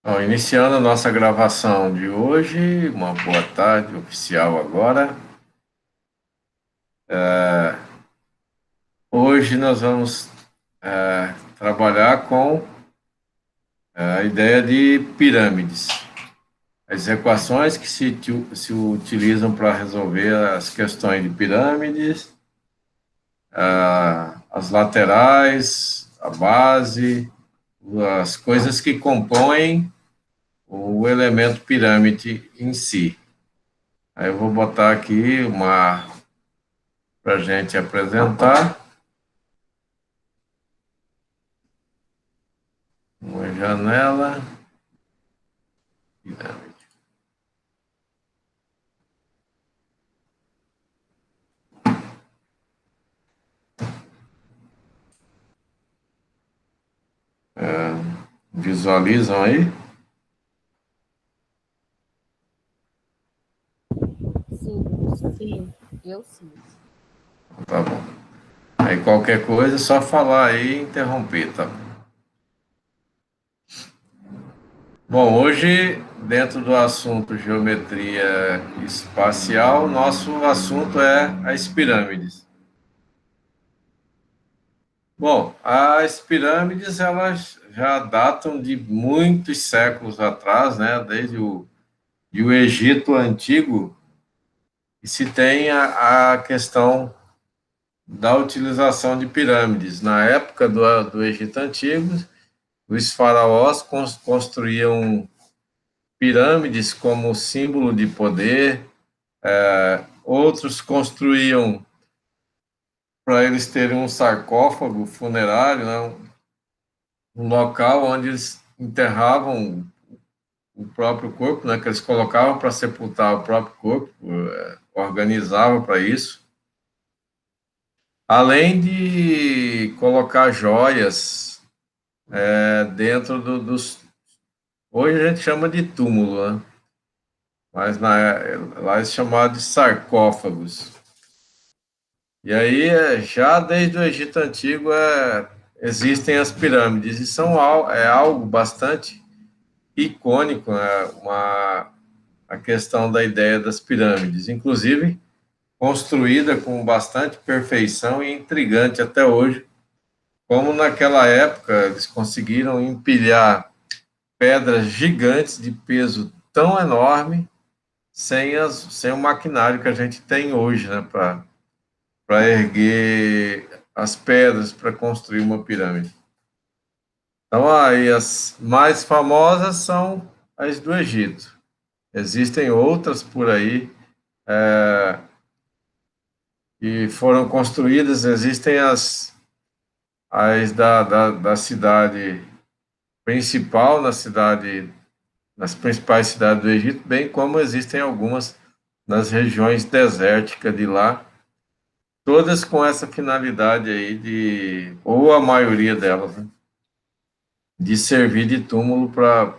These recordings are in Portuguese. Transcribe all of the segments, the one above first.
Bom, iniciando a nossa gravação de hoje, uma boa tarde oficial agora. Hoje nós vamos trabalhar com a ideia de pirâmides, as equações que se utilizam para resolver as questões de pirâmides, as laterais, a base, as coisas que compõem o elemento pirâmide em si. Aí eu vou botar aqui uma para a gente apresentar. Uma janela. Pirâmide. Visualizam aí? Sim, sim, eu sim. Tá bom. Aí qualquer coisa é só falar aí e interromper, tá? Bom, hoje, dentro do assunto geometria espacial, nosso assunto é as pirâmides. Bom, as pirâmides, elas já datam de muitos séculos atrás, né? Desde o Egito Antigo, e se tem a questão da utilização de pirâmides. Na época do Egito Antigo, os faraós construíam pirâmides como símbolo de poder, outros construíam para eles terem um sarcófago funerário, né, um local onde eles enterravam o próprio corpo, né, que eles colocavam para sepultar o próprio corpo, organizavam para isso. Além de colocar joias dentro dos. Hoje a gente chama de túmulo, né? Mas lá é chamado de sarcófagos. E aí, já desde o Egito Antigo, existem as pirâmides, e é algo bastante icônico, né? A questão da ideia das pirâmides, inclusive construída com bastante perfeição e intrigante até hoje, como naquela época eles conseguiram empilhar pedras gigantes de peso tão enorme sem o maquinário que a gente tem hoje, né, para erguer as pedras para construir uma pirâmide. Então, aí as mais famosas são as do Egito. Existem outras por aí que foram construídas, existem as da cidade principal, nas principais cidades do Egito, bem como existem algumas nas regiões desérticas de lá, todas com essa finalidade aí ou a maioria delas, né, de servir de túmulo para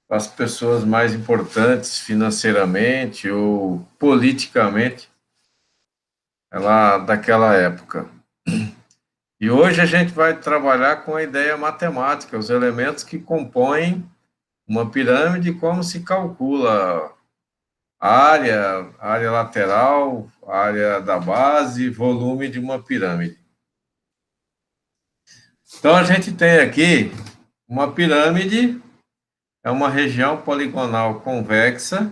as pessoas mais importantes financeiramente ou politicamente lá daquela época. E hoje a gente vai trabalhar com a ideia matemática, os elementos que compõem uma pirâmide, como se calcula área lateral, área da base, volume de uma pirâmide. Então a gente tem aqui uma pirâmide, é uma região poligonal convexa,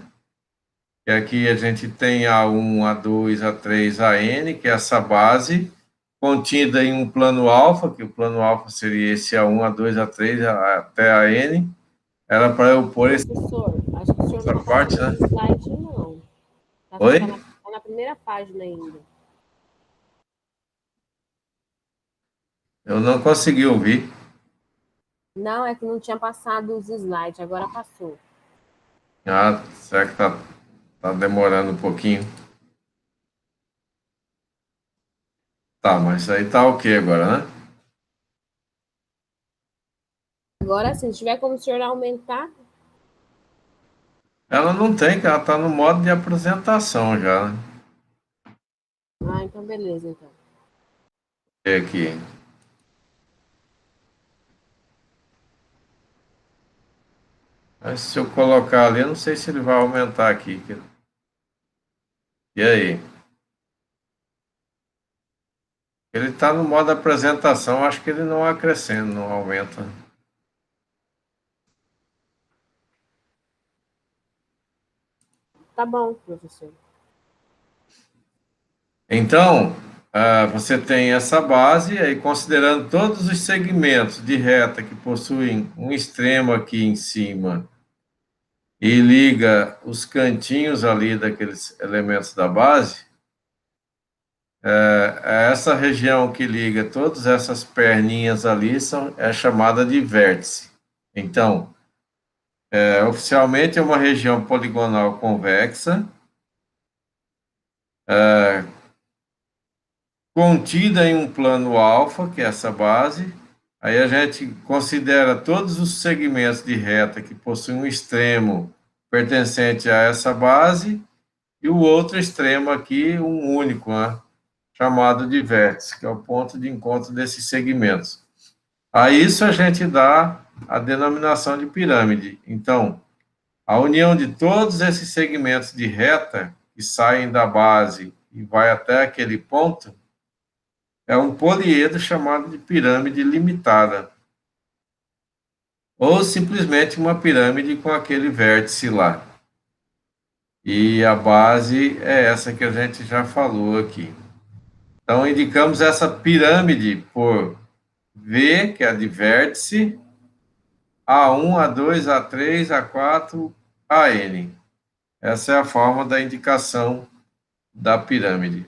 que aqui a gente tem A1, A2, A3, AN, que é essa base, contida em um plano alfa, que o plano alfa seria esse A1, A2, A3 até AN. Era para eu pôr Professor, acho que o senhor não essa está parte, passando né? os slides, não. Oi? Tá na primeira página ainda. Eu não consegui ouvir. Não, é que não tinha passado os slides, agora passou. Ah, será que tá demorando um pouquinho? Tá, mas aí tá ok agora, né? Agora, sim, se tiver como o senhor aumentar. Ela não tem, que ela tá no modo de apresentação já, né? Ah, então beleza, então. Aqui. Mas se eu colocar ali, eu não sei se ele vai aumentar aqui. E aí? Ele está no modo apresentação, acho que ele não acrescenta, não aumenta. Tá bom, professor. Então, você tem essa base, aí considerando todos os segmentos de reta que possuem um extremo aqui em cima e liga os cantinhos ali daqueles elementos da base, essa região que liga todas essas perninhas ali é chamada de vértice. Então, oficialmente é uma região poligonal convexa, contida em um plano alfa, que é essa base. Aí a gente considera todos os segmentos de reta que possuem um extremo pertencente a essa base e o outro extremo aqui, um único, né, chamado de vértice, que é o ponto de encontro desses segmentos. A isso a gente dá a denominação de pirâmide. Então, a união de todos esses segmentos de reta que saem da base e vai até aquele ponto é um poliedro chamado de pirâmide limitada, ou simplesmente uma pirâmide com aquele vértice lá. E a base é essa que a gente já falou aqui. Então, indicamos essa pirâmide por V, que é a de vértice, A1, A2, A3, A4, AN. Essa é a forma da indicação da pirâmide.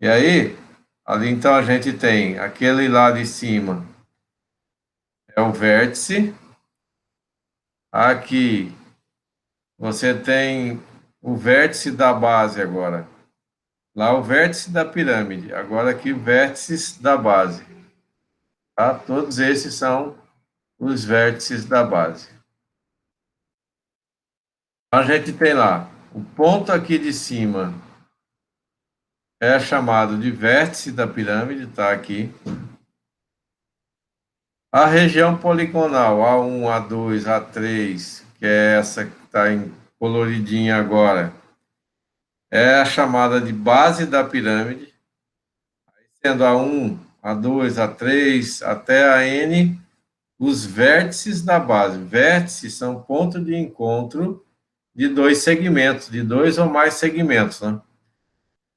E aí, ali então a gente tem aquele lá de cima, é o vértice. Aqui você tem o vértice da base agora. Lá o vértice da pirâmide. Agora aqui vértices da base. Tá? Todos esses são os vértices da base. A gente tem lá o ponto aqui de cima é chamado de vértice da pirâmide, tá aqui. A região poligonal A1, A2, A3, que é essa que está em coloridinha agora, é a chamada de base da pirâmide, sendo A1, A2, A3 até a N, os vértices da base. Vértices são ponto de encontro de dois segmentos, de dois ou mais segmentos, né?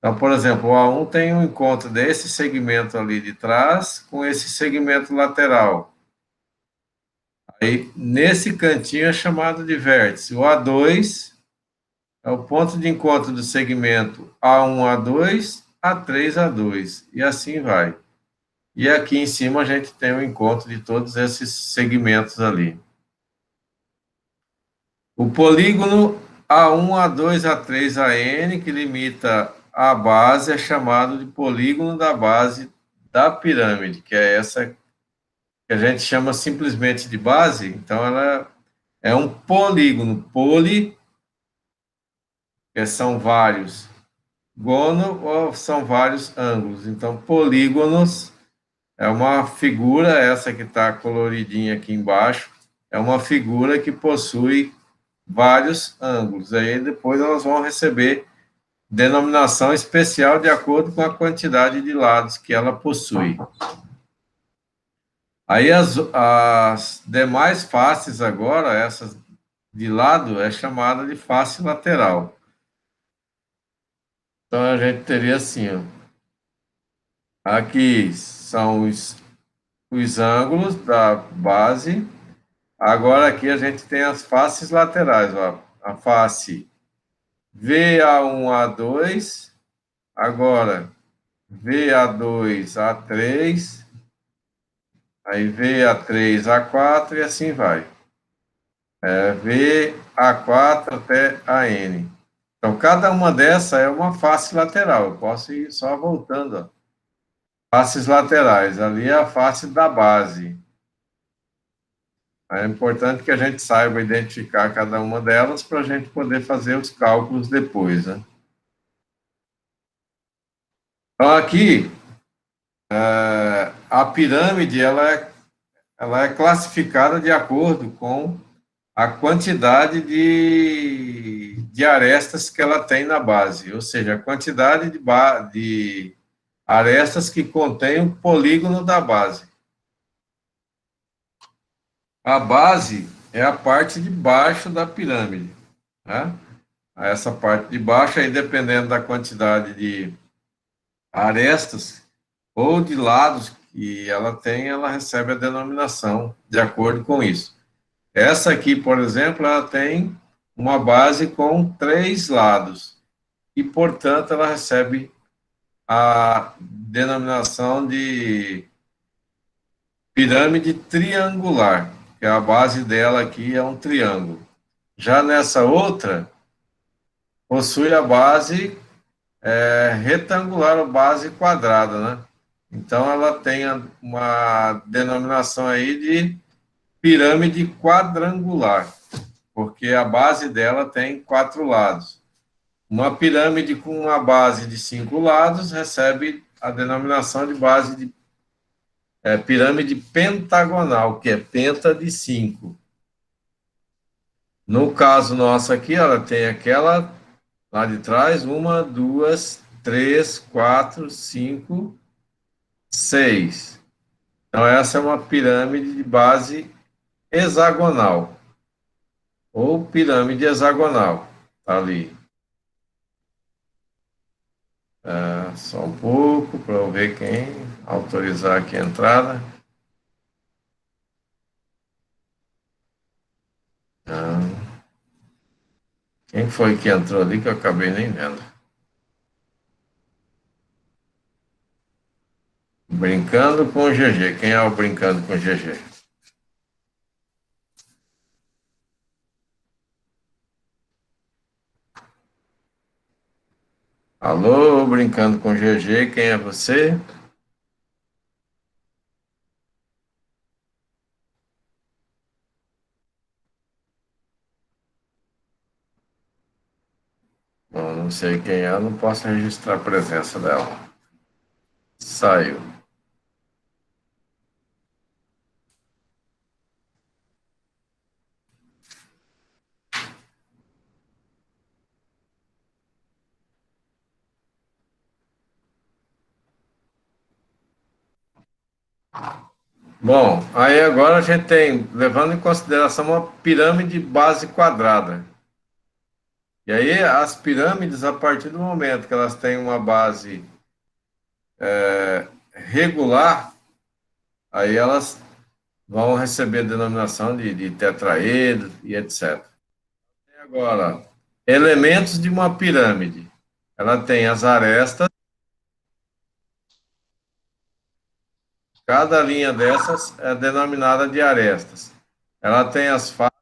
Então, por exemplo, o A1 tem um encontro desse segmento ali de trás com esse segmento lateral. Aí, nesse cantinho é chamado de vértice. O A2 é o ponto de encontro do segmento A1, A2, A3, A2, e assim vai. E aqui em cima a gente tem o encontro de todos esses segmentos ali. O polígono A1, A2, A3, AN, que limita a base, é chamado de polígono da base da pirâmide, que é essa que a gente chama simplesmente de base. Então, ela é um polígono. Poli, que são vários. Gono, ou são vários ângulos. Então, polígonos é uma figura, essa que está coloridinha aqui embaixo, é uma figura que possui vários ângulos. Aí depois elas vão receber denominação especial de acordo com a quantidade de lados que ela possui. Aí as demais faces agora, essas de lado, é chamada de face lateral. Então a gente teria assim, ó, aqui são os ângulos da base. Agora aqui a gente tem as faces laterais, ó, a face VA1, A2, agora VA2, A3, aí VA3, A4 e assim vai. VA4 até AN. Então, cada uma dessa é uma face lateral. Eu posso ir só voltando, ó. Faces laterais. Ali é a face da base. É importante que a gente saiba identificar cada uma delas para a gente poder fazer os cálculos depois, né? Então, aqui, a pirâmide ela é classificada de acordo com a quantidade de arestas que ela tem na base, ou seja, a quantidade de arestas que contém o polígono da base. A base é a parte de baixo da pirâmide, né? Essa parte de baixo, aí dependendo da quantidade de arestas ou de lados que ela tem, ela recebe a denominação de acordo com isso. Essa aqui, por exemplo, ela tem uma base com 3 lados e, portanto, ela recebe a denominação de pirâmide triangular, que a base dela aqui é um triângulo. Já nessa outra, possui a base retangular ou base quadrada, né? Então, ela tem uma denominação aí de pirâmide quadrangular, porque a base dela tem 4 lados. Uma pirâmide com uma base de 5 lados recebe a denominação de base de pirâmide pentagonal, que é penta de 5. No caso nosso aqui, ela tem aquela lá de trás, 1, 2, 3, 4, 5, 6. Então, essa é uma pirâmide de base hexagonal, ou pirâmide hexagonal, tá ali. Só um pouco para eu ver quem autorizar aqui a entrada. Quem foi que entrou ali que eu acabei nem vendo? Brincando com o GG. Quem é o Brincando com o GG? Alô, Brincando com o GG, quem é você? Bom, não sei quem é, não posso registrar a presença dela. Saiu. Bom, aí agora a gente tem, levando em consideração uma pirâmide base quadrada. E aí as pirâmides, a partir do momento que elas têm uma base regular, aí elas vão receber denominação de tetraedro e etc. E agora, elementos de uma pirâmide. Ela tem as arestas, cada linha dessas é denominada de arestas. Ela tem as faces,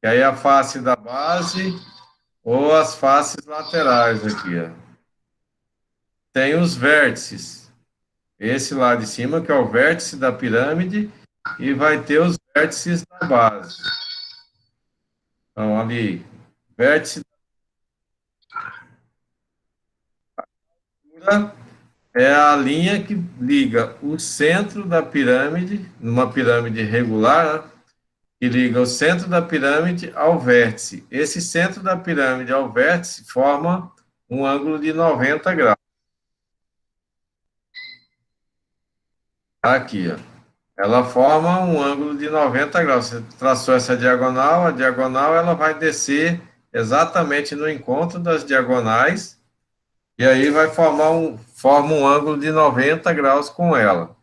que aí é a face da base ou as faces laterais aqui. Ó. Tem os vértices. Esse lá de cima, que é o vértice da pirâmide, e vai ter os vértices da base. Então, ali, vértice da é a linha que liga o centro da pirâmide, numa pirâmide regular, né, que liga o centro da pirâmide ao vértice. Esse centro da pirâmide ao vértice forma um ângulo de 90 graus. Aqui, ó. Ela forma um ângulo de 90 graus. Você traçou essa diagonal, a diagonal ela vai descer exatamente no encontro das diagonais, e aí vai forma um ângulo de 90 graus com ela.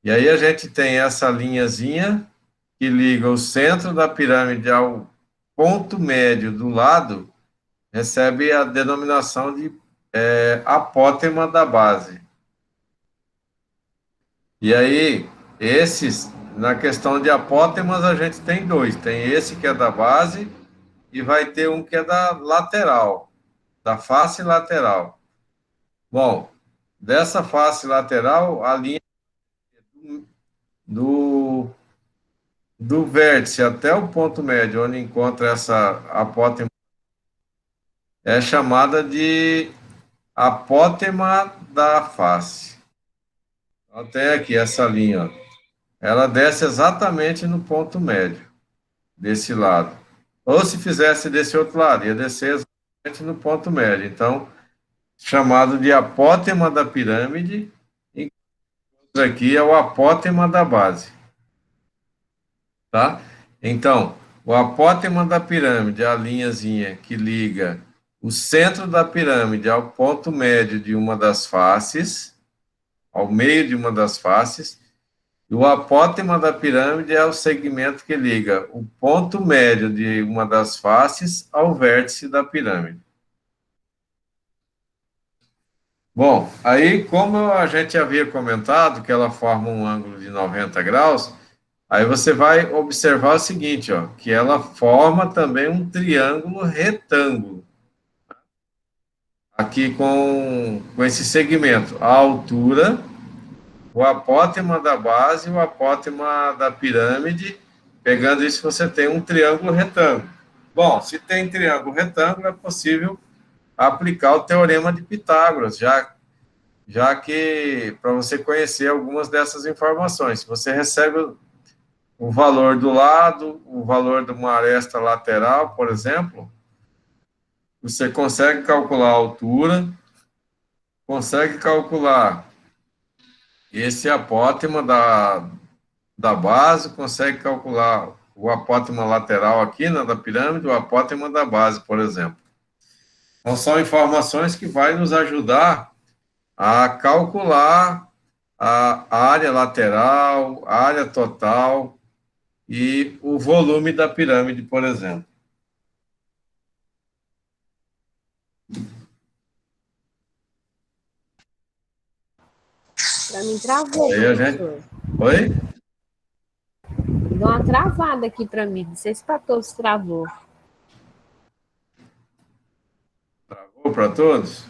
E aí a gente tem essa linhazinha que liga o centro da pirâmide ao ponto médio do lado, recebe a denominação de apótema da base. E aí, na questão de apótemas, a gente tem dois. Tem esse que é da base e vai ter um que é da lateral, da face lateral. Bom, dessa face lateral, a linha do, do vértice até o ponto médio, onde encontra essa apótema, é chamada de apótema da face. Até aqui, essa linha, ó. Ela desce exatamente no ponto médio. desse lado. Ou se fizesse desse outro lado, ia descer exatamente no ponto médio. Então, chamado de apótema da pirâmide, e aqui é o apótema da base, tá? Então, o apótema da pirâmide é a linhazinha que liga o centro da pirâmide ao ponto médio de uma das faces, ao meio de uma das faces, e o apótema da pirâmide é o segmento que liga o ponto médio de uma das faces ao vértice da pirâmide. Bom, aí, como a gente havia comentado que ela forma um ângulo de 90 graus, aí você vai observar o seguinte, ó, que ela forma também um triângulo retângulo, aqui com esse segmento, a altura, o apótema da base e o apótema da pirâmide. Pegando isso, você tem um triângulo retângulo. Bom, se tem triângulo retângulo, é possível aplicar o teorema de Pitágoras, já que para você conhecer algumas dessas informações, se você recebe o valor do lado, o valor de uma aresta lateral, por exemplo, você consegue calcular a altura, consegue calcular esse apótema da base, consegue calcular o apótema lateral aqui, né, da pirâmide, o apótema da base, por exemplo. Então, são informações que vai nos ajudar a calcular a área lateral, a área total e o volume da pirâmide, por exemplo. Para mim travou, Aí a gente... professor. Oi? Deu uma travada aqui para mim. Não sei se para todos travou. Travou para todos?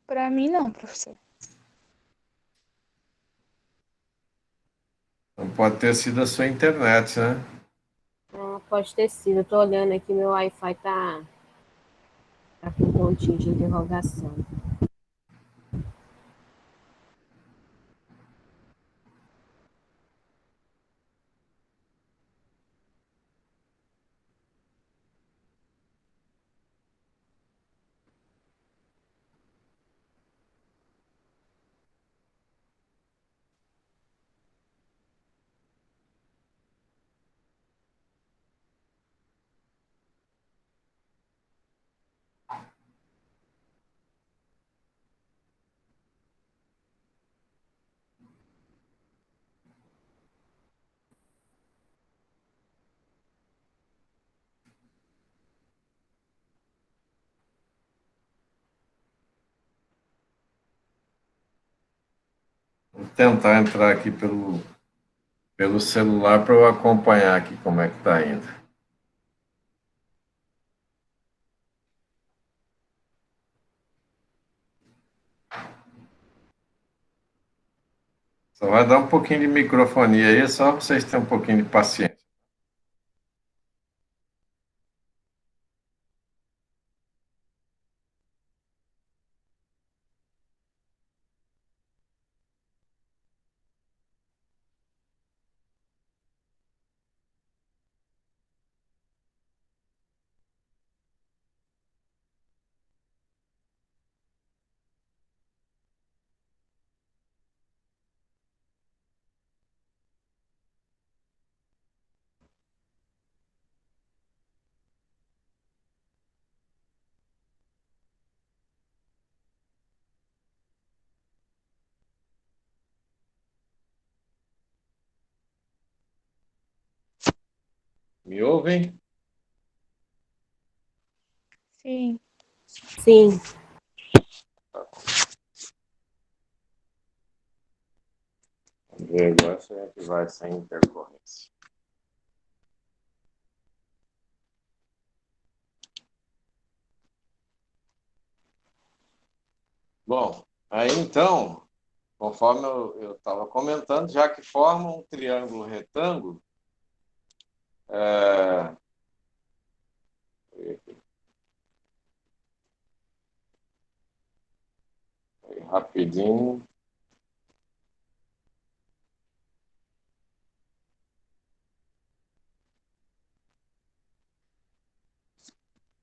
Para mim, não, professor. Não pode ter sido a sua internet, né? Ah, pode ter sido. Eu tô olhando aqui, meu Wi-Fi tá com um pontinho de interrogação. Vou tentar entrar aqui pelo celular para eu acompanhar aqui como é que está indo. Só vai dar um pouquinho de microfonia aí, só para vocês terem um pouquinho de paciência. Me ouvem? Sim. Sim. Vamos ver agora se a gente vai sem intercorrência. Bom, aí então, conforme eu estava comentando, já que forma um triângulo retângulo, é, rapidinho.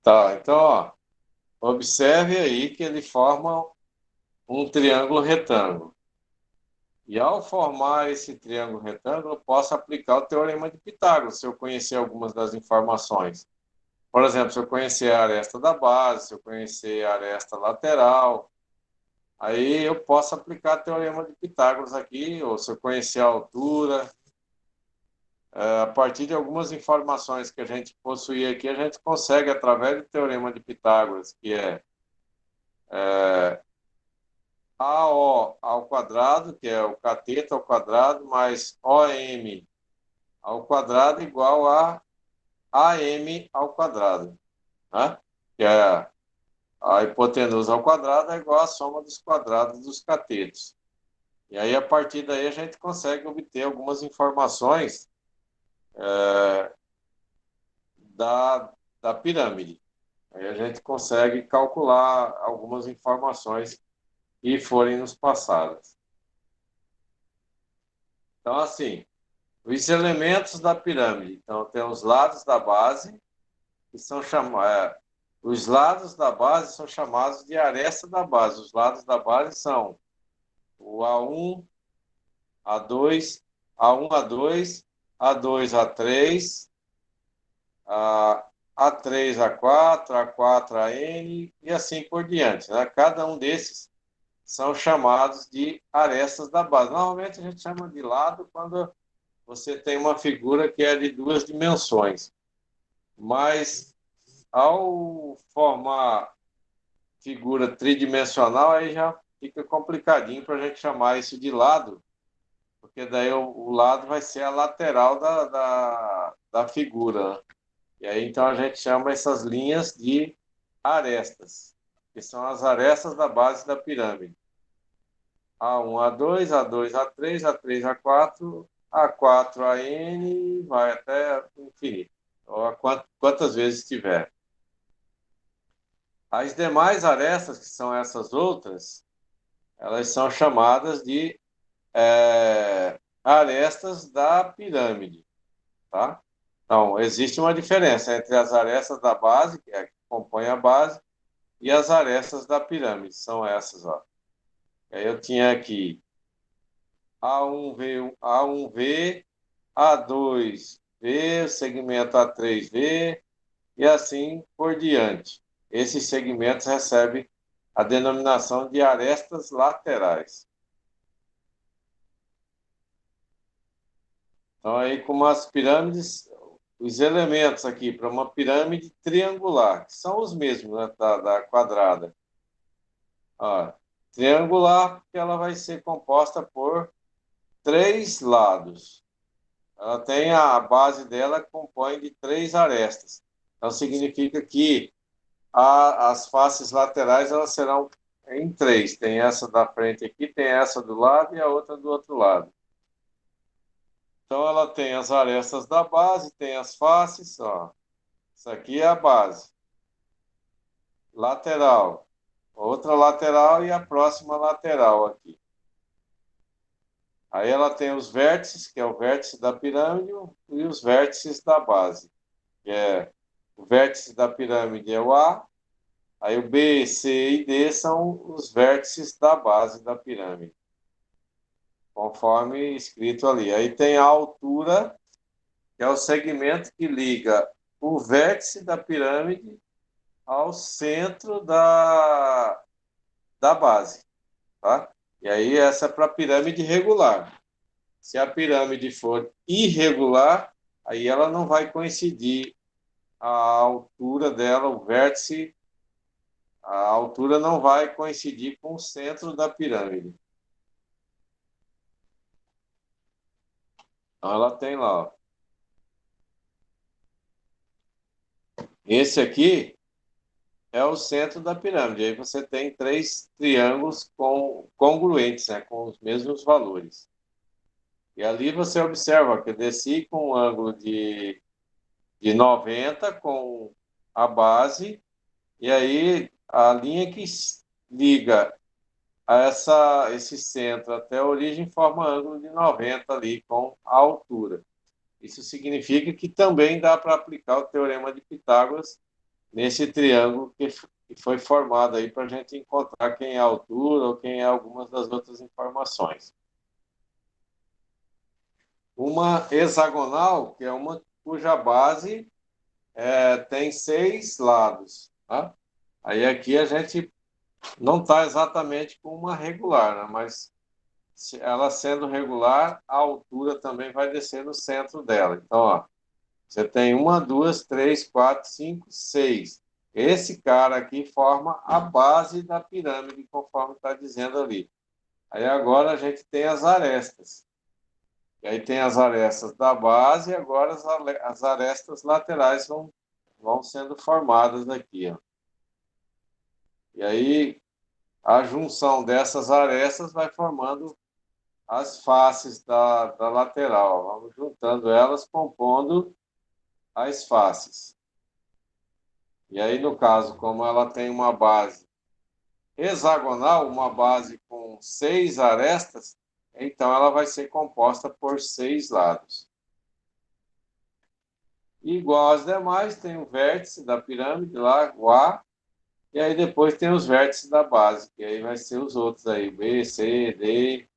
Tá, então, ó, observe aí que ele forma um triângulo retângulo. E ao formar esse triângulo retângulo, eu posso aplicar o teorema de Pitágoras, se eu conhecer algumas das informações. Por exemplo, se eu conhecer a aresta da base, se eu conhecer a aresta lateral, aí eu posso aplicar o teorema de Pitágoras aqui, ou se eu conhecer a altura. A partir de algumas informações que a gente possui aqui, a gente consegue, através do teorema de Pitágoras, que é AO ao quadrado, que é o cateto ao quadrado, mais OM ao quadrado igual a AM ao quadrado, né? Que é a hipotenusa ao quadrado é igual à soma dos quadrados dos catetos. E aí, a partir daí, a gente consegue obter algumas informações da pirâmide. Aí a gente consegue calcular algumas informações que forem nos passadas. Então, assim, os elementos da pirâmide. Então, tem os lados da base, que são chamados... Os lados da base são chamados de aresta da base. Os lados da base são o A1, A2, A1, A2, A2, A3, A3, A4, A4, AN e assim por diante, né? Cada um desses são chamados de arestas da base. Normalmente a gente chama de lado quando você tem uma figura que é de duas dimensões. Mas ao formar figura tridimensional, aí já fica complicadinho para a gente chamar isso de lado, porque daí o lado vai ser a lateral da figura, né? E aí então a gente chama essas linhas de arestas, que são as arestas da base da pirâmide. A1, A2, A2, A3, A3, A4, A4, AN, vai até o infinito, ou quantas vezes tiver. As demais arestas, que são essas outras, elas são chamadas de arestas da pirâmide, tá? Então, existe uma diferença entre as arestas da base, que é que compõem a base, e as arestas da pirâmide, são essas, ó. Aí eu tinha aqui A1V, A1V, A2V, segmento A3V, e assim por diante. Esses segmentos recebem a denominação de arestas laterais. Então, aí, como as pirâmides, os elementos aqui para uma pirâmide triangular, que são os mesmos, né, da quadrada. Ó, triangular, porque ela vai ser composta por três lados. Ela tem a base dela compõe de três arestas. Então, significa que as faces laterais elas serão em três. Tem essa da frente aqui, tem essa do lado e a outra do outro lado. Então, ela tem as arestas da base, tem as faces, ó. Isso aqui é a base. Lateral. Outra lateral e a próxima lateral aqui. Aí ela tem os vértices, que é o vértice da pirâmide, e os vértices da base. Que é o vértice da pirâmide é o A, aí o B, C e D são os vértices da base da pirâmide, conforme escrito ali. Aí tem a altura, que é o segmento que liga o vértice da pirâmide ao centro da base, tá? E aí essa é para a pirâmide regular. Se a pirâmide for irregular, aí ela não vai coincidir a altura dela, o vértice, a altura não vai coincidir com o centro da pirâmide. Então ela tem lá, ó. Esse aqui é o centro da pirâmide. Aí você tem três triângulos congruentes, né, com os mesmos valores. E ali você observa que eu desci com um ângulo de 90 com a base, e aí a linha que liga esse centro até a origem forma ângulo de 90 ali com a altura. Isso significa que também dá para aplicar o teorema de Pitágoras nesse triângulo que foi formado aí para a gente encontrar quem é a altura ou quem é algumas das outras informações. Uma hexagonal, que é uma cuja base tem 6 lados. Tá? Aí aqui a gente não está exatamente com uma regular, né? Mas ela sendo regular, a altura também vai descer no centro dela. Então, ó, você tem uma, duas, três, quatro, cinco, seis. Esse cara aqui forma a base da pirâmide, conforme está dizendo ali. Aí agora a gente tem as arestas. E aí tem as arestas da base e agora as arestas laterais vão sendo formadas aqui. Ó. E aí a junção dessas arestas vai formando as faces da lateral. Vamos juntando elas, compondo as faces. E aí, no caso, como ela tem uma base hexagonal, uma base com 6 arestas, então ela vai ser composta por 6 lados. Igual às demais, tem o vértice da pirâmide lá, o A, e aí depois tem os vértices da base, que aí vai ser os outros aí, B, C, D,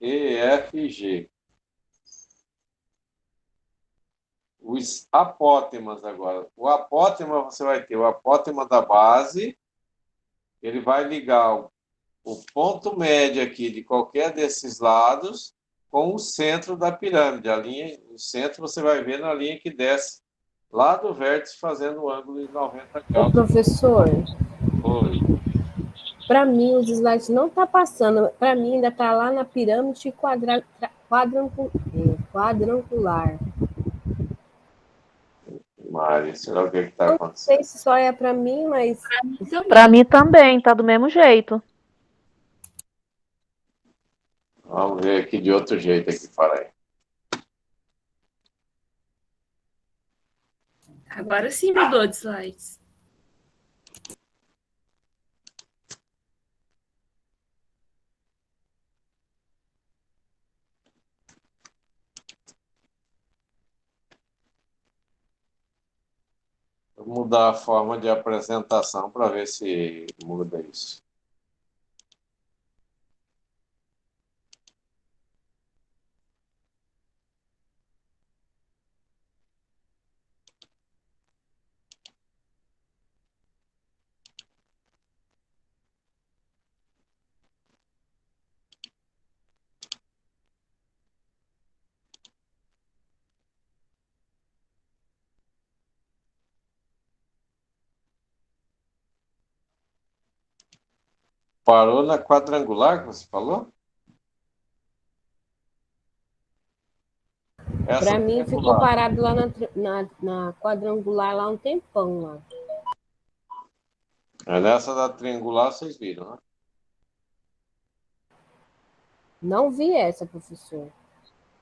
E, F e G. Os apótemas agora. O apótema, você vai ter o apótema da base, ele vai ligar o ponto médio aqui de qualquer desses lados com o centro da pirâmide. A linha, o centro você vai ver na linha que desce lá do vértice fazendo o ângulo de 90 Ô, graus. professor, Oi. para mim os slides não tá passando. Para mim ainda tá lá na pirâmide quadrangular. Mari, será o que está Não acontecendo? sei se só é para mim, mas Pra mim também, tá do mesmo jeito. Vamos ver aqui de outro jeito aqui, para aí. Agora sim mudou de slides. Vou mudar a forma de apresentação para ver se muda isso. Parou na quadrangular que você falou? Essa para mim ficou triangular. parado lá na quadrangular lá um tempão lá. É nessa da triangular vocês viram, né? Não vi essa, professor.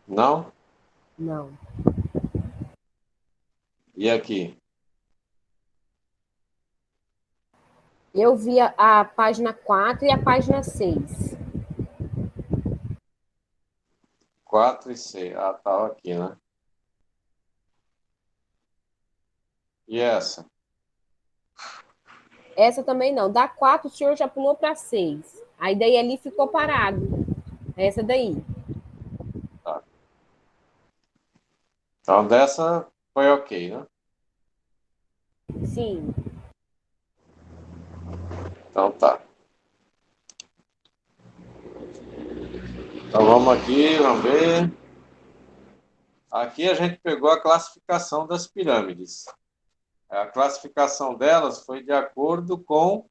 Não? Não. E aqui? Eu vi a página 4 e a página 6. 4 e 6. Ah, tá aqui, né? E essa? Essa também não. Da 4 o senhor já pulou para 6. Aí daí ali ficou parado. Essa daí. Tá. Então dessa foi ok, né? Sim. Então tá. Então vamos aqui, vamos ver. Aqui a gente pegou a classificação das pirâmides. A classificação delas foi de acordo com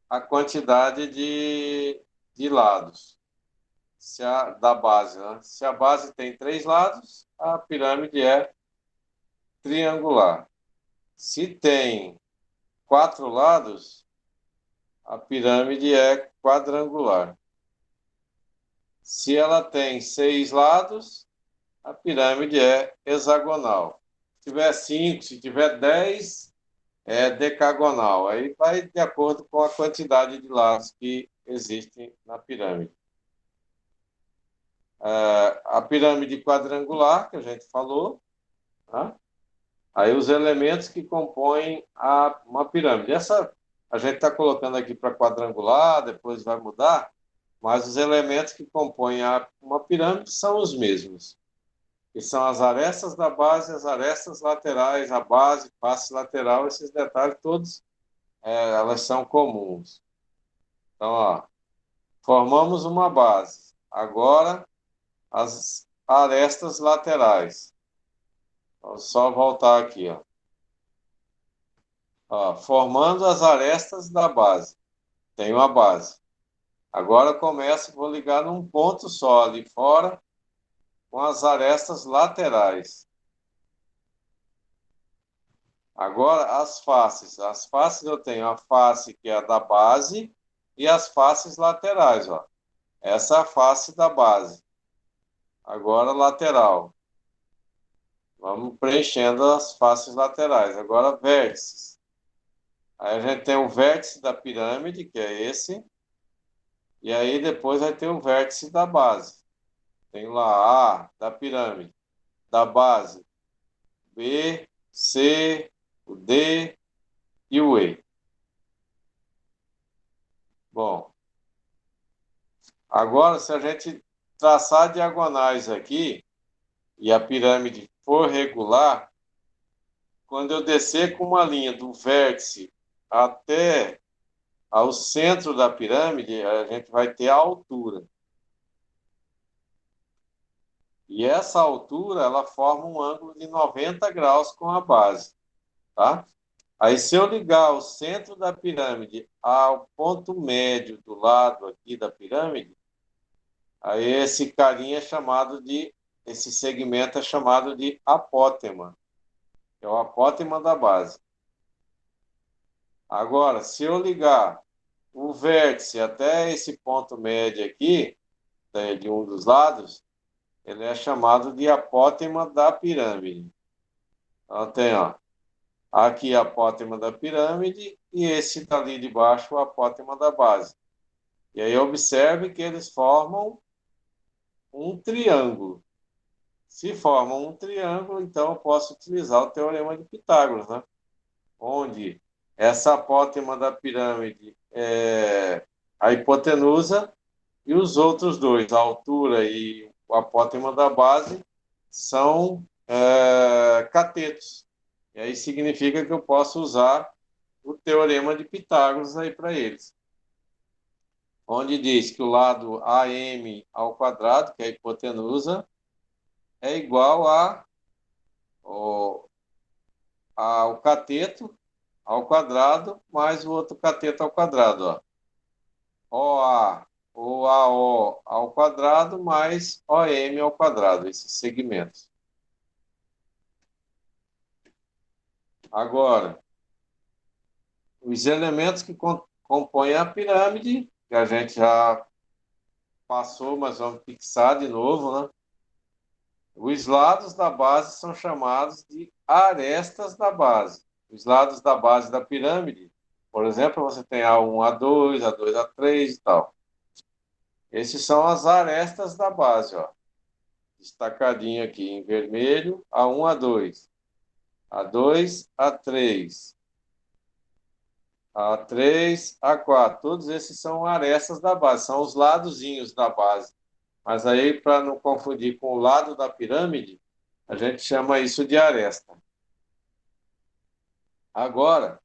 a quantidade de lados da base, né? Se a base tem 3 lados, a pirâmide é triangular. Se tem 4 lados, a pirâmide é quadrangular. Se ela tem 6 lados, a pirâmide é hexagonal. Se tiver 5, se tiver 10, é decagonal. Aí vai de acordo com a quantidade de lados que existem na pirâmide. A pirâmide quadrangular, que a gente falou, né? Aí os elementos que compõem uma pirâmide. Essa a gente está colocando aqui para quadrangular, depois vai mudar, mas os elementos que compõem uma pirâmide são os mesmos, que são as arestas da base, as arestas laterais, a base, face lateral, esses detalhes todos, elas são comuns. Então, ó, formamos uma base. Agora, as arestas laterais. Vou só voltar aqui, ó. Ó, formando as arestas da base. Tem uma base. Agora começo, vou ligar num ponto só ali fora, com as arestas laterais. Agora as faces. As faces eu tenho a face que é a da base e as faces laterais, ó. Essa é a face da base. Agora lateral. Vamos preenchendo as faces laterais. Agora vértices. Aí a gente tem o vértice da pirâmide, que é esse. E aí depois vai ter o vértice da base. Tem lá A da pirâmide, da base, B, C, o D e o E. Bom, agora se a gente traçar diagonais aqui e a pirâmide for regular, quando eu descer com uma linha do vértice até ao centro da pirâmide, a gente vai ter a altura. E essa altura, ela forma um ângulo de 90 graus com a base, tá? Aí, se eu ligar o centro da pirâmide ao ponto médio do lado aqui da pirâmide, aí esse segmento é chamado de apótema, que é o apótema da base. Agora, se eu ligar o vértice até esse ponto médio aqui, de um dos lados, ele é chamado de apótema da pirâmide. Então, tem, ó, aqui a apótema da pirâmide e esse dali de baixo, o apótema da base. E aí observe que eles formam um triângulo. Se formam um triângulo, então eu posso utilizar o teorema de Pitágoras, né? Onde essa apótema da pirâmide é a hipotenusa e os outros dois, a altura e o apótema da base, são catetos. E aí significa que eu posso usar o teorema de Pitágoras aí para eles. Onde diz que o lado AM ao quadrado, que é a hipotenusa, é igual ao cateto ao quadrado mais o outro cateto ao quadrado, ó. OA ou AO ao quadrado mais OM ao quadrado, esses segmentos. Agora, os elementos que compõem a pirâmide, que a gente já passou, mas vamos fixar de novo, né? Os lados da base são chamados de arestas da base. Os lados da base da pirâmide, por exemplo, você tem A1, A2, A2, A3 e tal. Esses são as arestas da base, ó. Destacadinho aqui em vermelho, A1, A2. A2, A3. A3, A4. Todos esses são arestas da base, são os ladozinhos da base. Mas aí, para não confundir com o lado da pirâmide, a gente chama isso de aresta. Agora,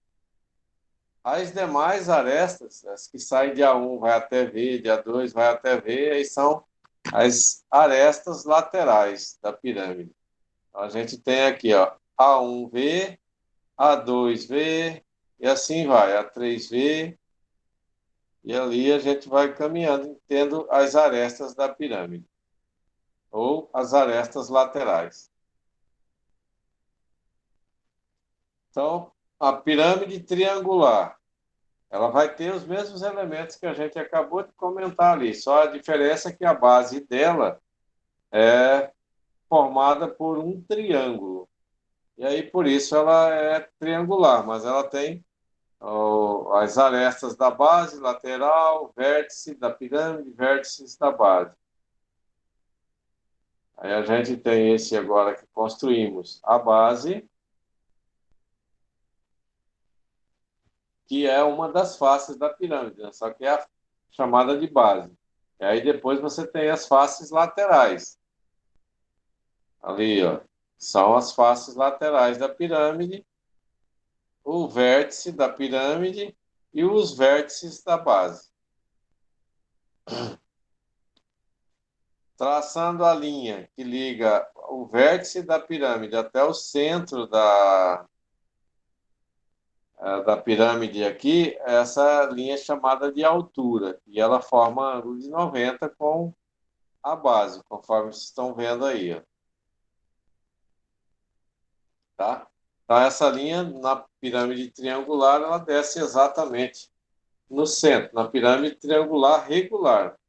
as demais arestas, as que saem de A1 vai até V, de A2 vai até V, aí são as arestas laterais da pirâmide. Então, a gente tem aqui, ó, A1V, A2V, e assim vai, A3V, e ali a gente vai caminhando, tendo as arestas da pirâmide, ou as arestas laterais. Então, a pirâmide triangular, ela vai ter os mesmos elementos que a gente acabou de comentar ali, só a diferença é que a base dela é formada por um triângulo. E aí, por isso, ela é triangular, mas ela tem as arestas da base, lateral, vértice da pirâmide, vértices da base. Aí a gente tem esse agora que construímos a base, que é uma das faces da pirâmide, né? Só que é a chamada de base. E aí depois você tem as faces laterais. Ali, ó, são as faces laterais da pirâmide, o vértice da pirâmide e os vértices da base. Traçando a linha que liga o vértice da pirâmide até o centro da pirâmide aqui, essa linha é chamada de altura, e ela forma ângulo de 90 com a base, conforme vocês estão vendo aí, ó. Tá? Então, essa linha na pirâmide triangular, ela desce exatamente no centro, na pirâmide triangular regular.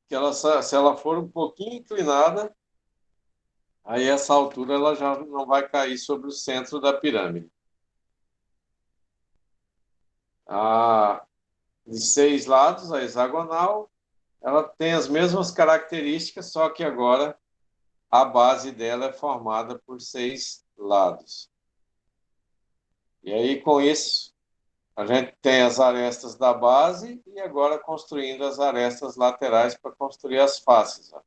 Que ela, se ela for um pouquinho inclinada, aí essa altura ela já não vai cair sobre o centro da pirâmide. De 6 lados, a hexagonal, ela tem as mesmas características, só que agora a base dela é formada por 6 lados. E aí, com isso, a gente tem as arestas da base e agora construindo as arestas laterais para construir as faces. Ó.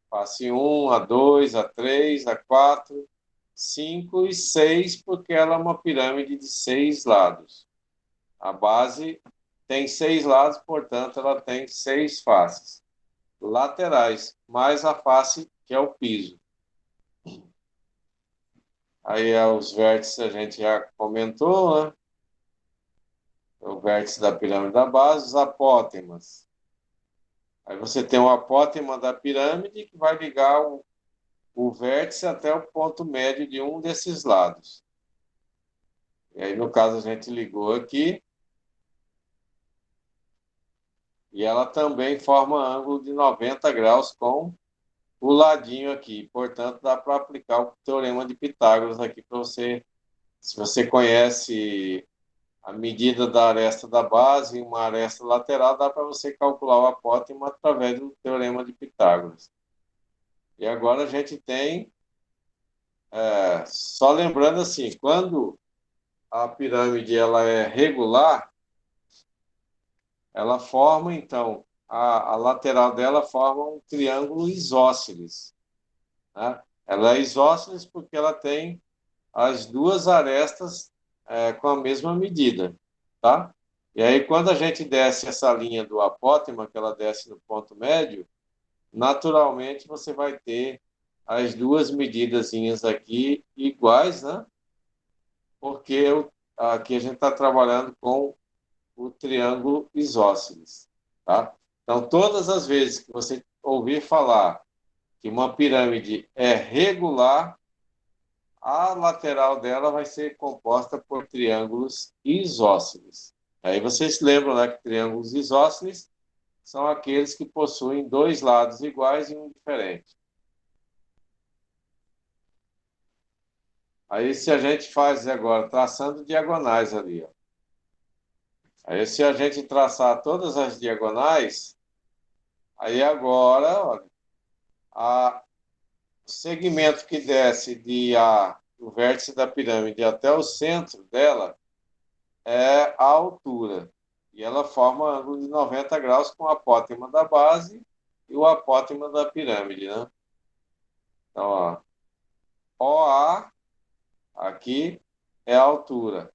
Face 1, a 2, a 3, a 4, 5 e 6, porque ela é uma pirâmide de 6 lados. A base tem 6 lados, portanto, ela tem 6 faces laterais, mais a face que é o piso. Aí os vértices a gente já comentou, né? O vértice da pirâmide da base, os apótemas. Aí você tem o apótema da pirâmide que vai ligar o vértice até o ponto médio de um desses lados. E aí, no caso, a gente ligou aqui. E ela também forma ângulo de 90 graus com o ladinho aqui. Portanto, dá para aplicar o teorema de Pitágoras aqui para você, se você conhece a medida da aresta da base e uma aresta lateral, dá para você calcular o apótema através do teorema de Pitágoras. E agora a gente tem, só lembrando assim, quando a pirâmide ela é regular, ela forma, então, a lateral dela forma um triângulo isósceles. Né? Ela é isósceles porque ela tem as duas arestas com a mesma medida. Tá? E aí, quando a gente desce essa linha do apótema, que ela desce no ponto médio, naturalmente você vai ter as duas medidazinhas aqui iguais, né? Porque aqui a gente está trabalhando com o triângulo isósceles, tá? Então, todas as vezes que você ouvir falar que uma pirâmide é regular, a lateral dela vai ser composta por triângulos isósceles. Aí vocês lembram, né, que triângulos isósceles são aqueles que possuem dois lados iguais e um diferente. Aí, se a gente faz agora, traçando diagonais ali, ó. Aí, se a gente traçar todas as diagonais, aí agora, olha, o segmento que desce do vértice da pirâmide até o centro dela é a altura. E ela forma ângulo de 90 graus com o apótema da base e o apótema da pirâmide, né? Então, ó, OA, aqui, é a altura.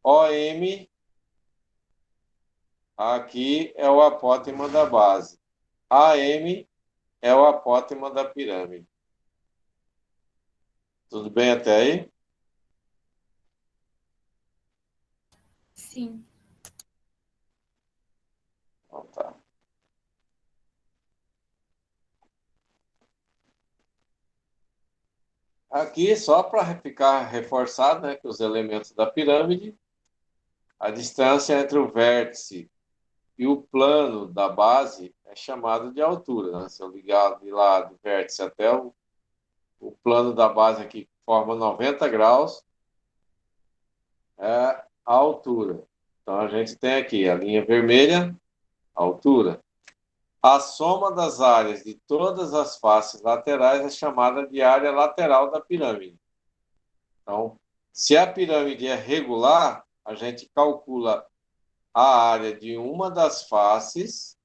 OM, aqui é o apótema da base. AM é o apótema da pirâmide. Tudo bem até aí? Sim. Então, tá. Aqui, só para ficar reforçado, né, que os elementos da pirâmide, a distância entre o vértice e o plano da base é chamado de altura. Né? Se eu ligar de lá do vértice até o plano da base aqui, que forma 90 graus, é a altura. Então, a gente tem aqui a linha vermelha, a altura. A soma das áreas de todas as faces laterais é chamada de área lateral da pirâmide. Então, se a pirâmide é regular, a gente calcula a área de uma das faces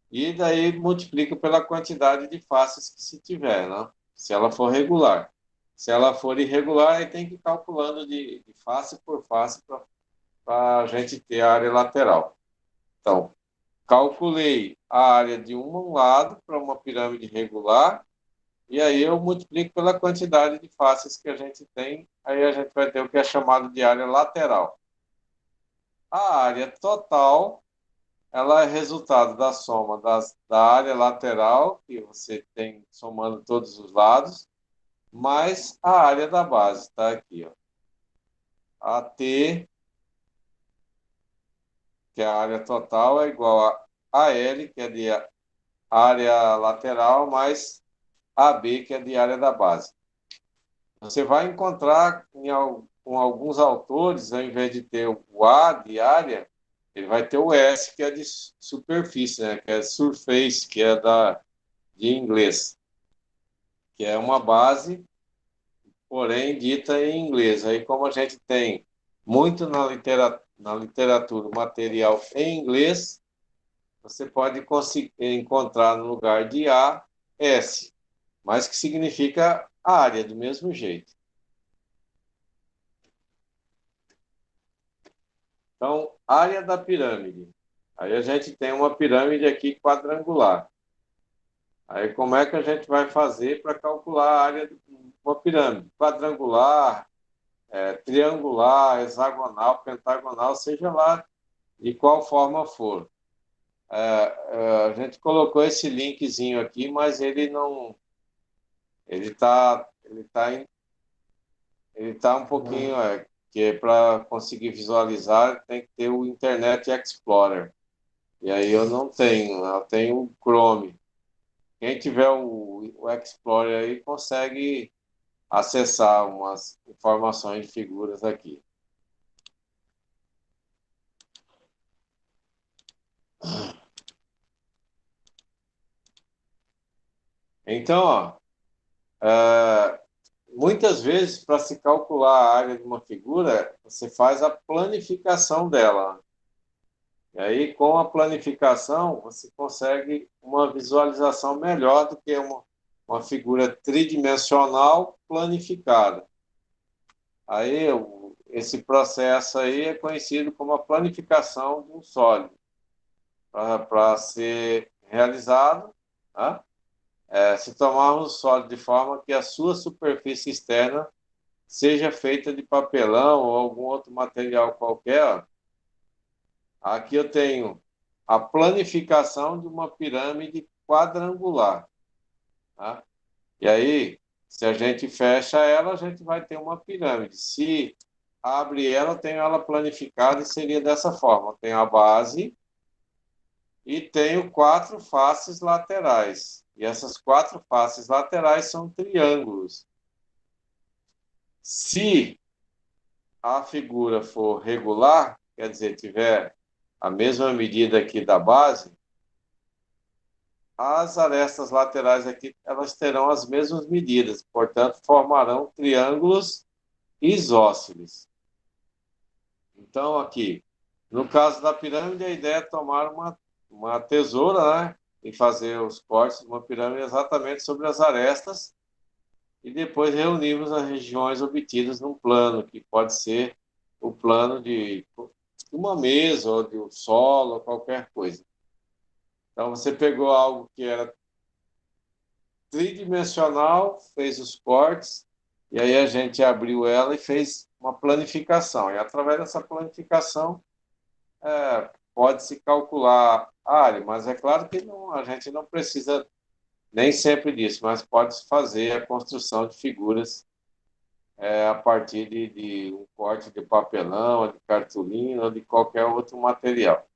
e daí multiplica pela quantidade de faces que se tiver, né? Se ela for regular. Se ela for irregular, aí tem que ir calculando de face por face para a gente ter a área lateral. Então, calculei a área de um lado para uma pirâmide regular, e aí eu multiplico pela quantidade de faces que a gente tem, aí a gente vai ter o que é chamado de área lateral. A área total, ela é resultado da soma da área lateral, que você tem somando todos os lados, mais a área da base, está aqui, ó. AT, que é a área total, é igual a L, que é de área lateral, mais AB, que é de área da base. Você vai encontrar com alguns autores, ao invés de ter o A de área, ele vai ter o S, que é de superfície, né? Que é surface, que é de inglês, que é uma base, porém dita em inglês. Aí, como a gente tem muito na literatura material em inglês, você pode encontrar no lugar de A, S, mas que significa área, do mesmo jeito. Então, área da pirâmide. Aí a gente tem uma pirâmide aqui quadrangular. Aí como é que a gente vai fazer para calcular a área de uma pirâmide? Quadrangular, triangular, hexagonal, pentagonal, seja lá de qual forma for. A gente colocou esse linkzinho aqui, mas ele não... Ele tá um pouquinho... que para conseguir visualizar tem que ter o Internet Explorer. E aí eu não tenho, eu tenho o Chrome. Quem tiver o Explorer aí consegue acessar umas informações de figuras aqui. Então, ó, muitas vezes, para se calcular a área de uma figura, você faz a planificação dela. E aí, com a planificação, você consegue uma visualização melhor do que uma figura tridimensional planificada. Aí, esse processo aí é conhecido como a planificação de um sólido. Para ser realizado, tá? Se tomarmos o sólido de forma que a sua superfície externa seja feita de papelão ou algum outro material qualquer, ó. Aqui eu tenho a planificação de uma pirâmide quadrangular, tá? E aí, se a gente fecha ela, a gente vai ter uma pirâmide. Se abre ela, eu tenho ela planificada e seria dessa forma. Eu tenho a base e tenho 4 faces laterais. E essas 4 faces laterais são triângulos. Se a figura for regular, quer dizer, tiver a mesma medida aqui da base, as arestas laterais aqui, elas terão as mesmas medidas, portanto, formarão triângulos isósceles. Então, aqui, no caso da pirâmide, a ideia é tomar uma tesoura, né, e fazer os cortes de uma pirâmide exatamente sobre as arestas e depois reunirmos as regiões obtidas num plano, que pode ser o plano de uma mesa ou de um solo, ou qualquer coisa. Então, você pegou algo que era tridimensional, fez os cortes, e aí a gente abriu ela e fez uma planificação. E através dessa planificação, pode-se calcular a área, mas é claro que a gente não precisa nem sempre disso, mas pode-se fazer a construção de figuras a partir de um corte de papelão, de cartolina ou de qualquer outro material.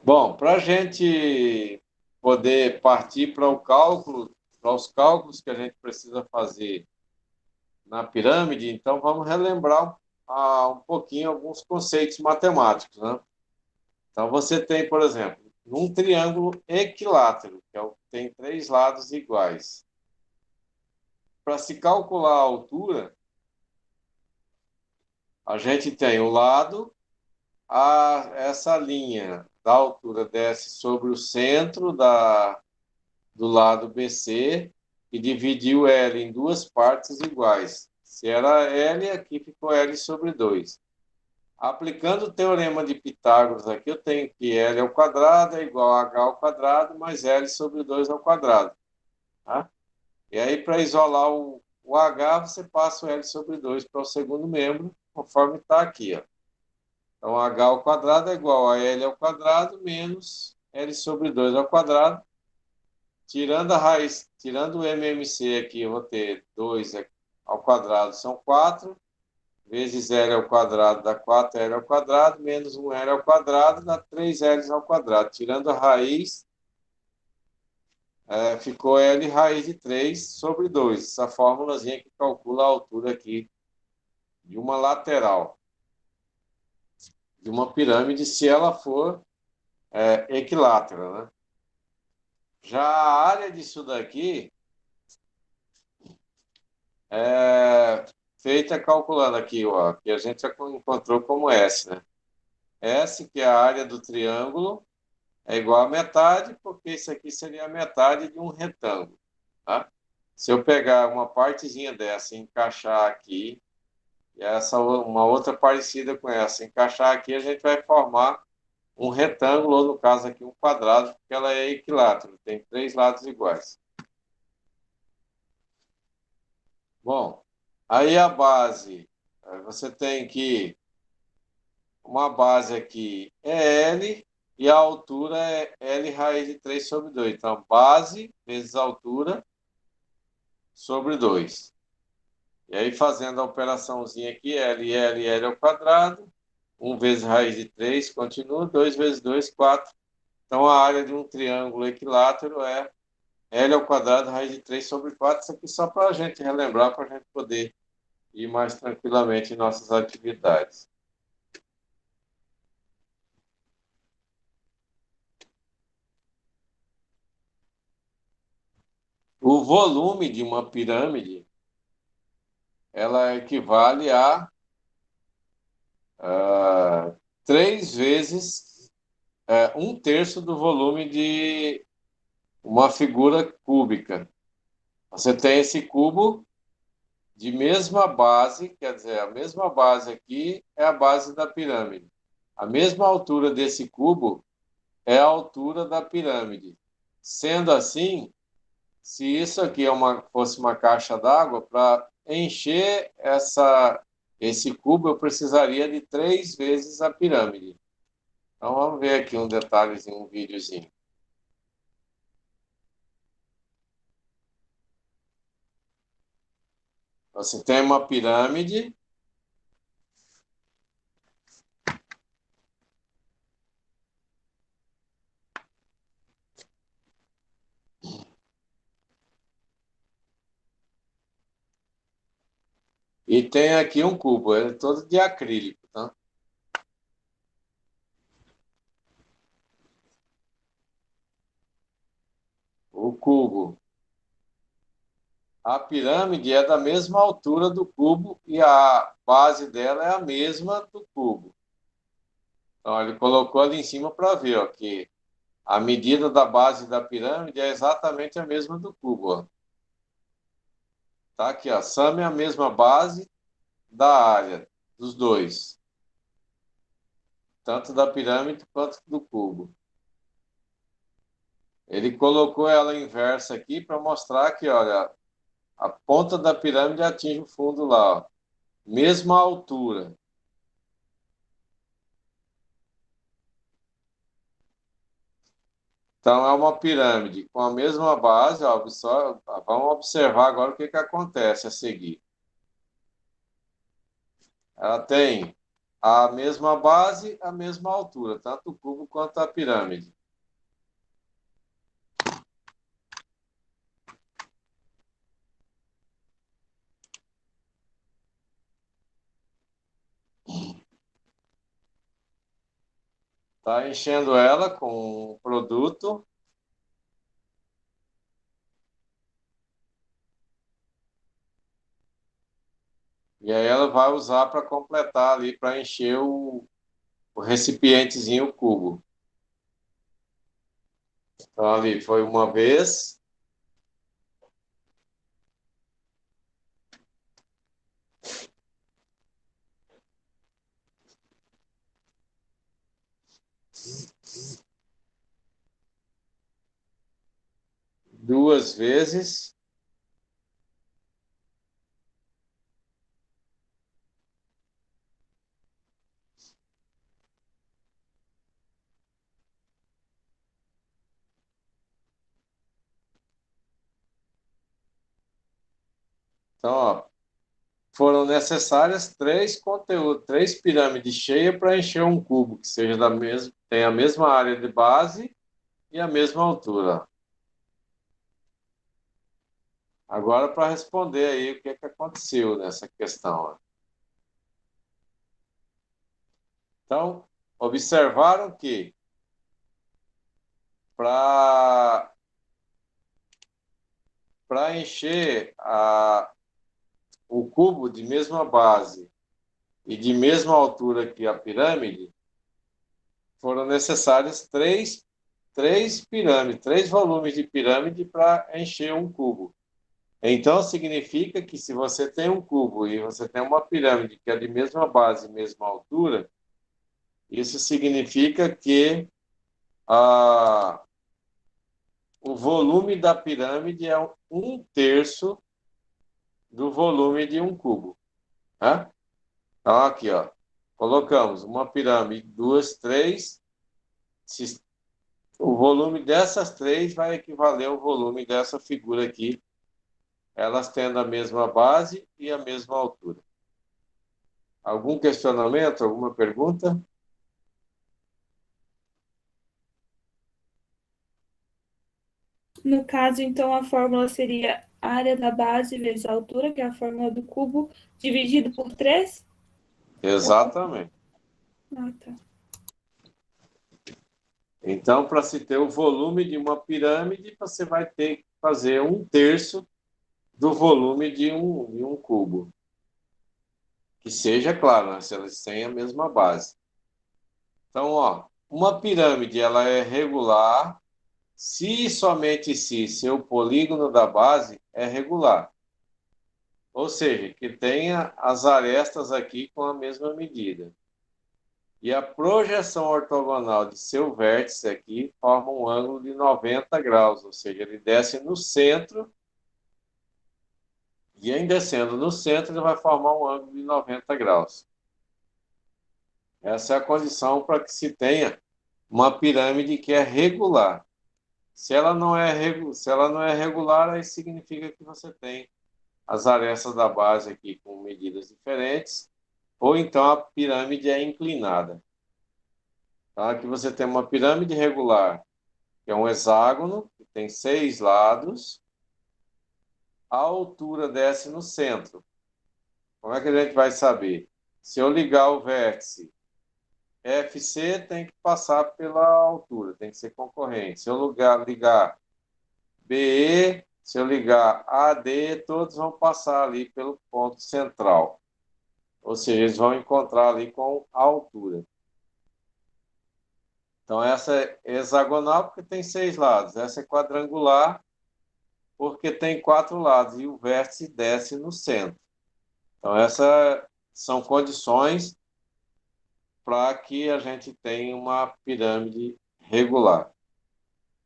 Bom, para a gente poder partir para os cálculos que a gente precisa fazer na pirâmide, então vamos relembrar um pouquinho alguns conceitos matemáticos, né? Então você tem, por exemplo, num triângulo equilátero, que tem 3 lados iguais. para se calcular a altura, a gente tem o lado, essa linha da altura desce sobre o centro do lado BC e dividiu L em duas partes iguais. Se era L, aqui ficou L sobre 2. Aplicando o teorema de Pitágoras aqui, eu tenho que L ao quadrado é igual a H ao quadrado mais L sobre 2 ao quadrado. Tá? E aí, para isolar o H, você passa o L sobre 2 para o segundo membro, conforme está aqui. Ó. Então, H ao quadrado é igual a L ao quadrado menos L sobre 2 ao quadrado. Tirando a raiz, tirando o MMC aqui, eu vou ter 2 ao quadrado, são 4, vezes L ao quadrado dá 4L ao quadrado, menos 1L ao quadrado dá 3L ao quadrado. Tirando a raiz, ficou L raiz de 3 sobre 2. Essa fórmulazinha que calcula a altura aqui de uma lateral, de uma pirâmide, se ela for equilátera, né? Já a área disso daqui é feita calculando aqui, ó, que a gente já encontrou como S, né? S, que é a área do triângulo, é igual a metade, porque isso aqui seria a metade de um retângulo, tá? Se eu pegar uma partezinha dessa e encaixar aqui, e uma outra parecida com essa, encaixar aqui, a gente vai formar um retângulo, ou no caso aqui um quadrado, porque ela é equilátero, tem 3 lados iguais. Bom, aí a base, você tem que uma base aqui é L e a altura é L raiz de 3 sobre 2. Então, base vezes altura sobre 2. E aí, fazendo a operaçãozinha aqui, L ao quadrado, 1 vezes raiz de 3, continua, 2 vezes 2, 4. Então, a área de um triângulo equilátero é L ao quadrado, raiz de 3 sobre 4. Isso aqui só para a gente relembrar, para a gente poder ir mais tranquilamente em nossas atividades. O volume de uma pirâmide, ela equivale a 3 vezes 1/3 do volume de uma figura cúbica. Você tem esse cubo de mesma base, quer dizer, a mesma base aqui é a base da pirâmide. A mesma altura desse cubo é a altura da pirâmide. Sendo assim, se isso aqui fosse uma caixa d'água, para encher esse cubo, eu precisaria de 3 vezes a pirâmide. Então, vamos ver aqui um detalhezinho, um videozinho. Você tem uma pirâmide. E tem aqui um cubo, ele é todo de acrílico, tá? O cubo. A pirâmide é da mesma altura do cubo e a base dela é a mesma do cubo. Então, ele colocou ali em cima para ver, ó, que a medida da base da pirâmide é exatamente a mesma do cubo, ó. Tá aqui, ó, same a mesma base da área dos dois, tanto da pirâmide quanto do cubo. Ele colocou ela inversa aqui para mostrar que, olha, a ponta da pirâmide atinge o fundo lá, ó, mesma altura. Então, é uma pirâmide com a mesma base. Ó, vamos observar agora o que acontece a seguir. Ela tem a mesma base, a mesma altura, tanto o cubo quanto a pirâmide. Está enchendo ela com o produto. E aí ela vai usar para completar ali, para encher o recipientezinho, o cubo. Então ali foi uma vez, duas vezes, então, ó, foram necessárias três conteúdos, três pirâmides cheias para encher um cubo, que seja da mesma, tem a mesma área de base e a mesma altura. Agora, para responder aí o que é que aconteceu nessa questão, ó. Então, observaram que para encher o cubo de mesma base e de mesma altura que a pirâmide, foram necessários três pirâmides, três volumes de pirâmide para encher um cubo. Então, significa que se você tem um cubo e você tem uma pirâmide que é de mesma base e mesma altura, isso significa que o volume da pirâmide é um terço do volume de um cubo. Né? Então, aqui, ó, colocamos uma pirâmide, duas, três. O volume dessas três vai equivaler ao volume dessa figura aqui, elas tendo a mesma base e a mesma altura. Algum questionamento, alguma pergunta? No caso, então, a fórmula seria a área da base vezes a altura, que é a fórmula do cubo, dividido por 3? Exatamente. Ah, tá. Então, para se ter o volume de uma pirâmide, você vai ter que fazer um terço do volume de um cubo. Que seja, claro, né, se elas têm a mesma base. Então, ó, uma pirâmide ela é regular se e somente se seu polígono da base é regular. Ou seja, que tenha as arestas aqui com a mesma medida. E a projeção ortogonal de seu vértice aqui forma um ângulo de 90 graus, ou seja, ele desce no centro, e em descendo no centro, ele vai formar um ângulo de 90 graus. Essa é a condição para que se tenha uma pirâmide que é regular. Se ela não é regular, aí significa que você tem as arestas da base aqui com medidas diferentes, ou então a pirâmide é inclinada. Então, aqui você tem uma pirâmide regular, que é um hexágono, que tem 6 lados. A altura desce no centro. Como é que a gente vai saber? Se eu ligar o vértice FC, tem que passar pela altura, tem que ser concorrente. Se eu ligar BE, se eu ligar AD, todos vão passar ali pelo ponto central. Ou seja, eles vão encontrar ali com a altura. Então, essa é hexagonal porque tem 6 lados. Essa é quadrangular porque tem 4 lados e o vértice desce no centro. Então, essas são condições para que a gente tenha uma pirâmide regular.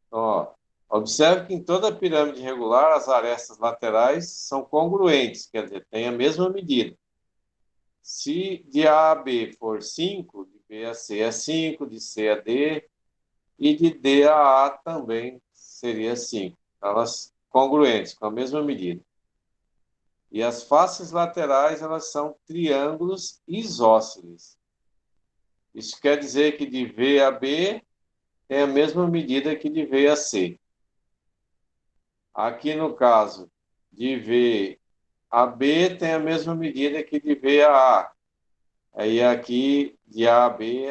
Então, ó, observe que em toda pirâmide regular, as arestas laterais são congruentes, quer dizer, têm a mesma medida. Se de A a B for 5, de B a C é 5, de C a D, e de D a A também seria 5. Elas congruentes, com a mesma medida. E as faces laterais, elas são triângulos isósceles. Isso quer dizer que de V a B tem a mesma medida que de V a C. Aqui no caso, de V a B tem a mesma medida que de V a A. Aí aqui, de A a B,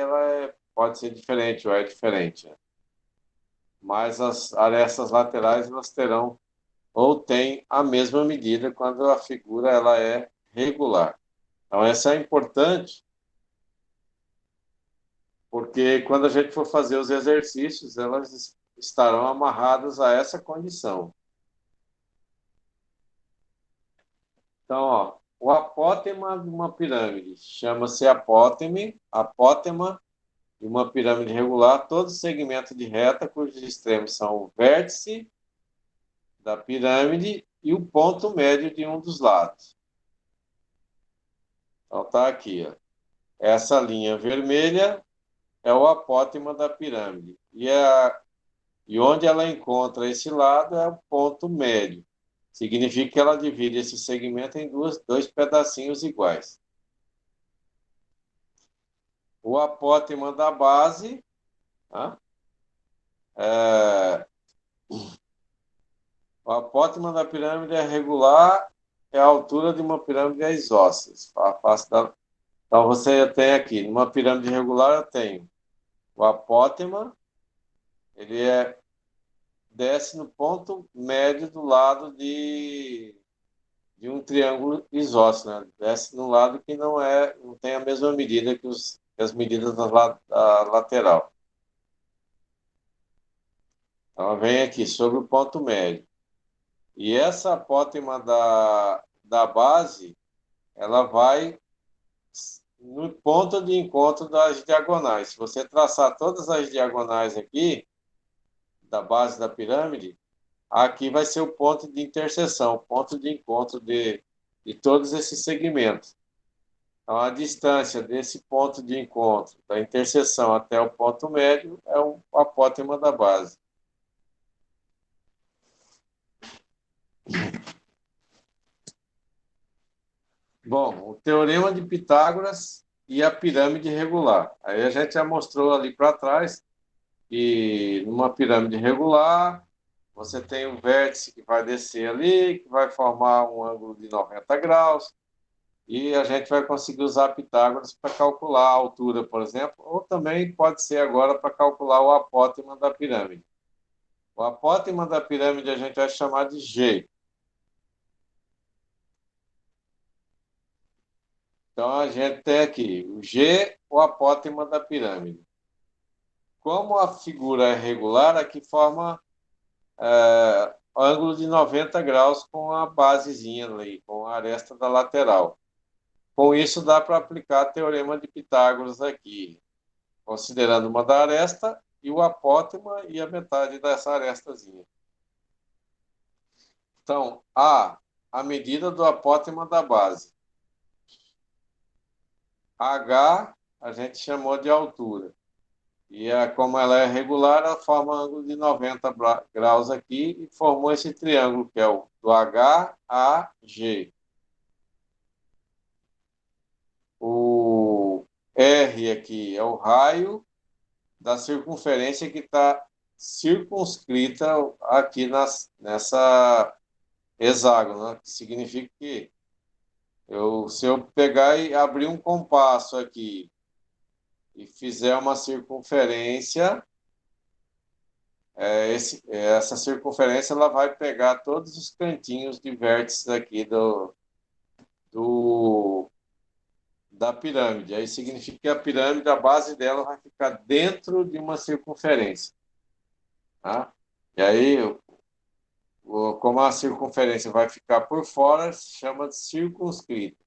pode ser diferente ou é diferente. Né? Mas as arestas laterais, elas terão ou têm a mesma medida quando a figura ela é regular. Então, essa é importante, porque quando a gente for fazer os exercícios, elas estarão amarradas a essa condição. Então, ó, o apótema de uma pirâmide chama-se apótema de uma pirâmide regular, todo segmento de reta cujos extremos são o vértice da pirâmide e o ponto médio de um dos lados. Então, tá aqui, ó. Essa linha vermelha é o apótema da pirâmide. E onde ela encontra esse lado é o ponto médio. Significa que ela divide esse segmento em dois pedacinhos iguais. O apótema da base, tá? O apótema da pirâmide é regular, é a altura de uma pirâmide isósceles. Então, você tem aqui, numa pirâmide regular, eu tenho o apótema, ele desce no ponto médio do lado de um triângulo isósceles, né? Desce no lado que não tem a mesma medida que as medidas da lateral. Então, ela vem aqui sobre o ponto médio. E essa apótema da base, ela vai no ponto de encontro das diagonais. Se você traçar todas as diagonais aqui, da base da pirâmide, aqui vai ser o ponto de interseção, o ponto de encontro de todos esses segmentos. Então, a distância desse ponto de encontro, da interseção até o ponto médio, é o apótema da base. Bom, o teorema de Pitágoras e a pirâmide regular. Aí a gente já mostrou ali para trás que numa pirâmide regular, você tem um vértice que vai descer ali, que vai formar um ângulo de 90 graus, e a gente vai conseguir usar Pitágoras para calcular a altura, por exemplo, ou também pode ser agora para calcular o apótema da pirâmide. O apótema da pirâmide a gente vai chamar de G. Então, a gente tem aqui o G, o apótema da pirâmide. Como a figura é regular, aqui forma ângulo de 90 graus com a basezinha ali, com a aresta da lateral. Com isso, dá para aplicar o teorema de Pitágoras aqui, considerando uma da aresta e o apótema e a metade dessa arestazinha. Então, a medida do apótema da base. H a gente chamou de altura. E como ela é regular, ela forma um ângulo de 90 graus aqui e formou esse triângulo, que é o do H a G. O R aqui é o raio da circunferência que está circunscrita aqui nessa hexágono, né? Que significa que se eu pegar e abrir um compasso aqui e fizer uma circunferência, essa circunferência ela vai pegar todos os cantinhos de vértices aqui da pirâmide. Aí significa que a pirâmide, a base dela vai ficar dentro de uma circunferência. Tá? E aí, como a circunferência vai ficar por fora, se chama de circunscrita.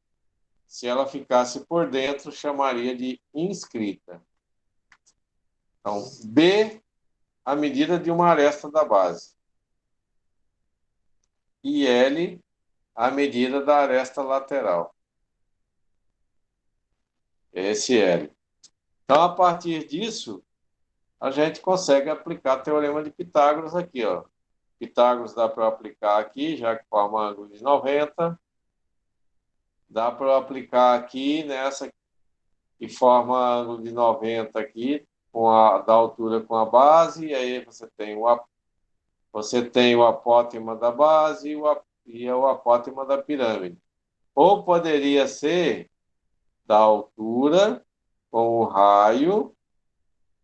Se ela ficasse por dentro, chamaria de inscrita. Então, B, a medida de uma aresta da base. E L, a medida da aresta lateral. Esse L. Então, a partir disso, a gente consegue aplicar o teorema de Pitágoras aqui, ó. Pitágoras dá para aplicar aqui, já que forma ângulo de 90. Dá para aplicar aqui nessa que forma ângulo de 90 aqui, da altura com a base, e aí você tem o apótema da base e o apótema da pirâmide. Ou poderia ser da altura com o raio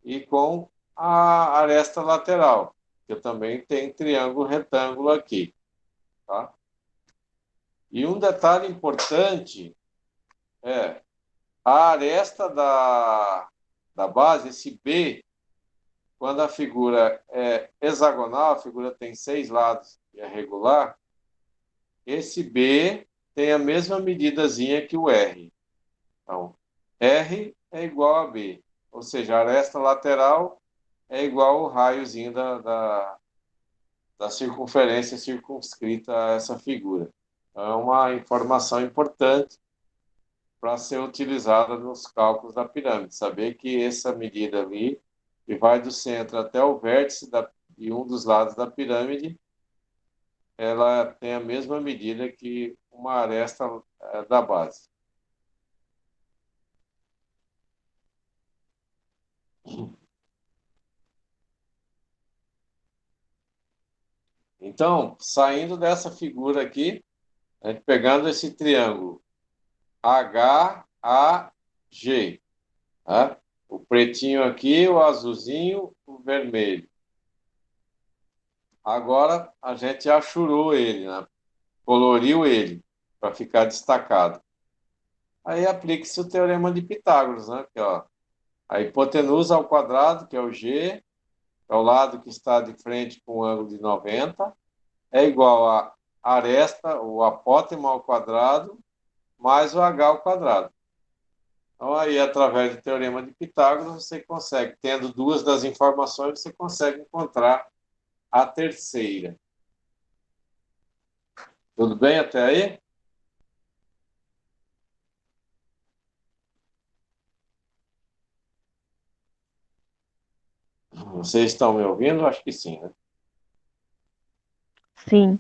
e com a aresta lateral, que também tem triângulo retângulo aqui, tá? E um detalhe importante É, a aresta da base, esse B, quando a figura é hexagonal, a figura tem 6 lados e é regular, esse B tem a mesma medidazinha que o R. Então, R é igual a B, ou seja, a aresta lateral é igual ao raiozinho da circunferência circunscrita a essa figura. Então, é uma informação importante para ser utilizada nos cálculos da pirâmide. Saber que essa medida ali, que vai do centro até o vértice de um dos lados da pirâmide, ela tem a mesma medida que uma aresta da base. Então, saindo dessa figura aqui, a gente pegando esse triângulo HAG, tá? O pretinho aqui, o azulzinho, o vermelho. Agora a gente achurou ele, né? Coloriu ele para ficar destacado. Aí aplica-se o teorema de Pitágoras, né? Que, ó, a hipotenusa ao quadrado, que é o G, é o lado que está de frente com o ângulo de 90, é igual a aresta, o apótema ao quadrado, mais o H ao quadrado. Então, aí, através do teorema de Pitágoras, você consegue, tendo duas das informações, você consegue encontrar a terceira. Tudo bem até aí? Vocês estão me ouvindo? Acho que sim, né? Sim.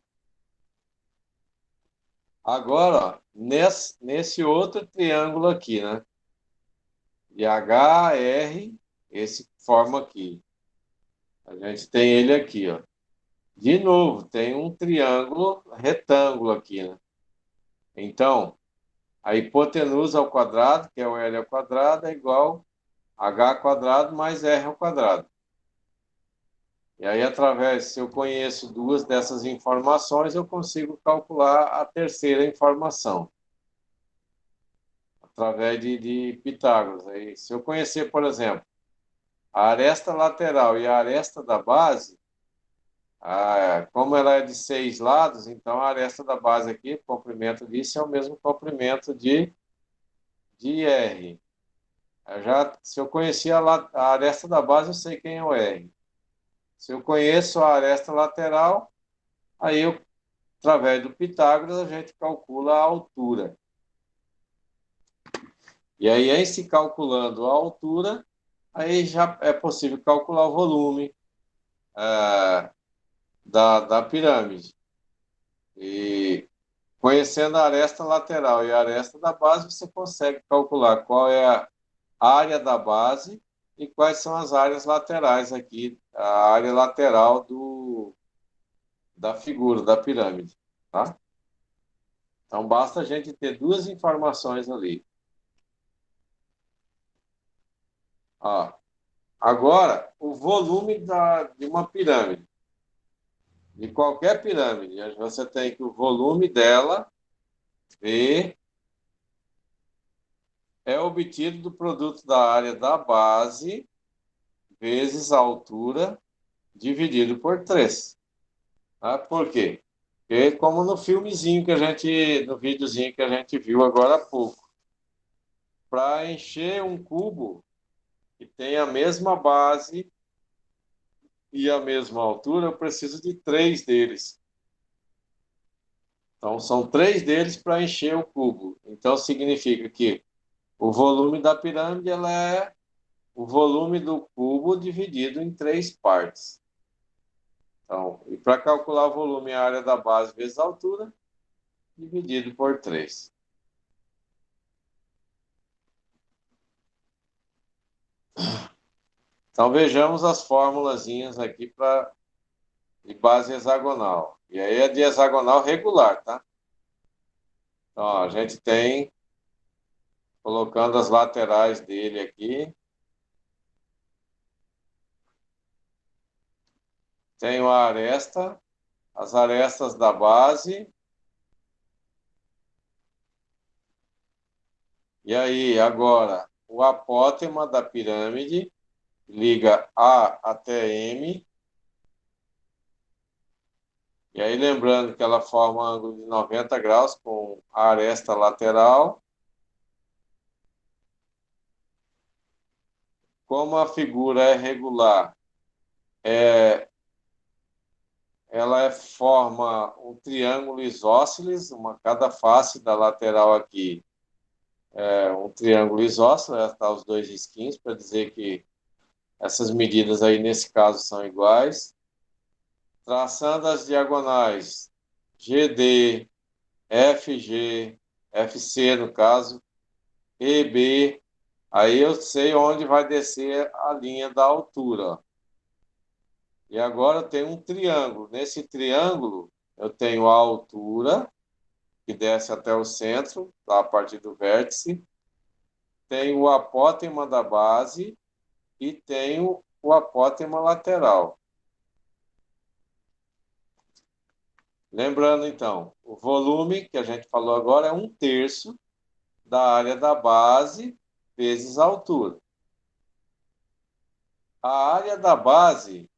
Agora, ó, nesse outro triângulo aqui, né? De HR, esse que forma aqui. A gente tem ele aqui, ó. De novo, tem um triângulo retângulo aqui, né? Então, a hipotenusa ao quadrado, que é o L ao quadrado, é igual a H quadrado mais R ao quadrado. E aí, se eu conheço duas dessas informações, eu consigo calcular a terceira informação, através de Pitágoras. Aí, se eu conhecer, por exemplo, a aresta lateral e a aresta da base, como ela é de 6 lados, então a aresta da base aqui, o comprimento disso é o mesmo comprimento de R. Se eu conhecer a aresta da base, eu sei quem é o R. Se eu conheço a aresta lateral, aí através do Pitágoras, a gente calcula a altura. E aí, em se calculando a altura, aí já é possível calcular o volume da pirâmide. E conhecendo a aresta lateral e a aresta da base, você consegue calcular qual é a área da base e quais são as áreas laterais aqui, a área lateral da figura, da pirâmide, tá? Então, basta a gente ter duas informações ali. Ó, agora, o volume de uma pirâmide, de qualquer pirâmide, você tem que o volume dela, V, é obtido do produto da área da base vezes a altura dividido por 3. Tá? Por quê? Porque como no filmezinho no videozinho que a gente viu agora há pouco, para encher um cubo que tem a mesma base e a mesma altura, eu preciso de 3 deles. Então, são 3 deles para encher o cubo. Então, significa que o volume da pirâmide ela é o volume do cubo dividido em 3 partes. Então, e para calcular o volume, a área da base vezes a altura, dividido por 3. Então, vejamos as formulazinhas aqui de base hexagonal. E aí é de hexagonal regular, tá? Então, ó, a gente tem, colocando as laterais dele aqui, tem a aresta, as arestas da base, E aí, agora, o apótema da pirâmide liga A até M. E aí, lembrando que ela forma um ângulo de 90 graus com a aresta lateral. Como a figura é regular, ela forma um triângulo isósceles, cada face da lateral aqui é um triângulo isósceles, está os dois risquinhos para dizer que essas medidas aí, nesse caso, são iguais. Traçando as diagonais GD, FG, FC, no caso, EB, aí eu sei onde vai descer a linha da altura, ó. E agora tem um triângulo. Nesse triângulo, eu tenho a altura, que desce até o centro, tá, a partir do vértice. Tenho o apótema da base e tenho o apótema lateral. Lembrando, então, o volume que a gente falou agora é 1/3 da área da base vezes a altura. A área da base,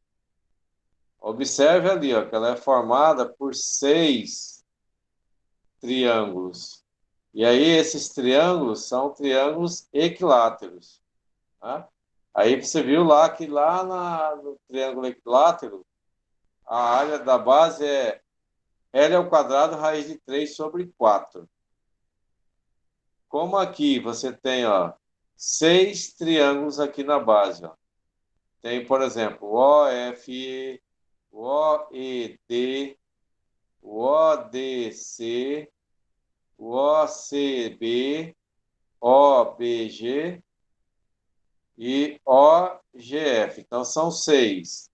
observe ali, ó, que ela é formada por 6 triângulos. E aí esses triângulos são triângulos equiláteros, tá? Aí você viu lá que no triângulo equilátero, a área da base é L ao quadrado raiz de 3 sobre 4. Como aqui você tem, ó, 6 triângulos aqui na base, ó. Tem, por exemplo, OFE, o OED, o ODC, o OCB, OBG e OGF. Então, são 6.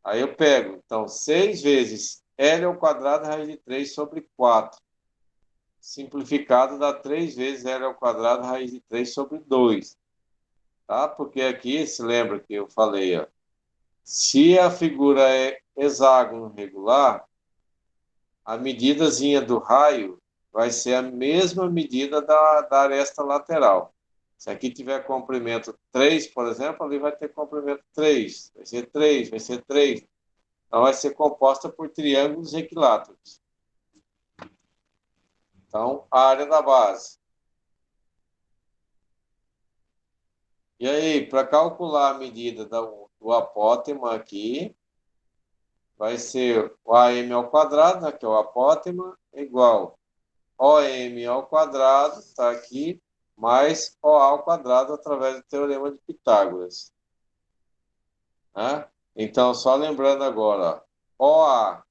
Aí eu pego, então, 6 vezes L ao quadrado raiz de 3 sobre 4. Simplificado dá 3 vezes L ao quadrado raiz de 3 sobre 2. Tá? Porque aqui, se lembra que eu falei, ó, se a figura é hexágono regular, a medidazinha do raio vai ser a mesma medida da aresta lateral. Se aqui tiver comprimento 3, por exemplo, ali vai ter comprimento 3. Vai ser 3, vai ser 3. Então, vai ser composta por triângulos equiláteros. Então, a área da base. E aí, para calcular a medida do apótema aqui, vai ser o AM ao quadrado, né, que é o apótema, igual OM ao quadrado, está aqui, mais OA ao quadrado através do teorema de Pitágoras. Né? Então, só lembrando agora, ó, OA,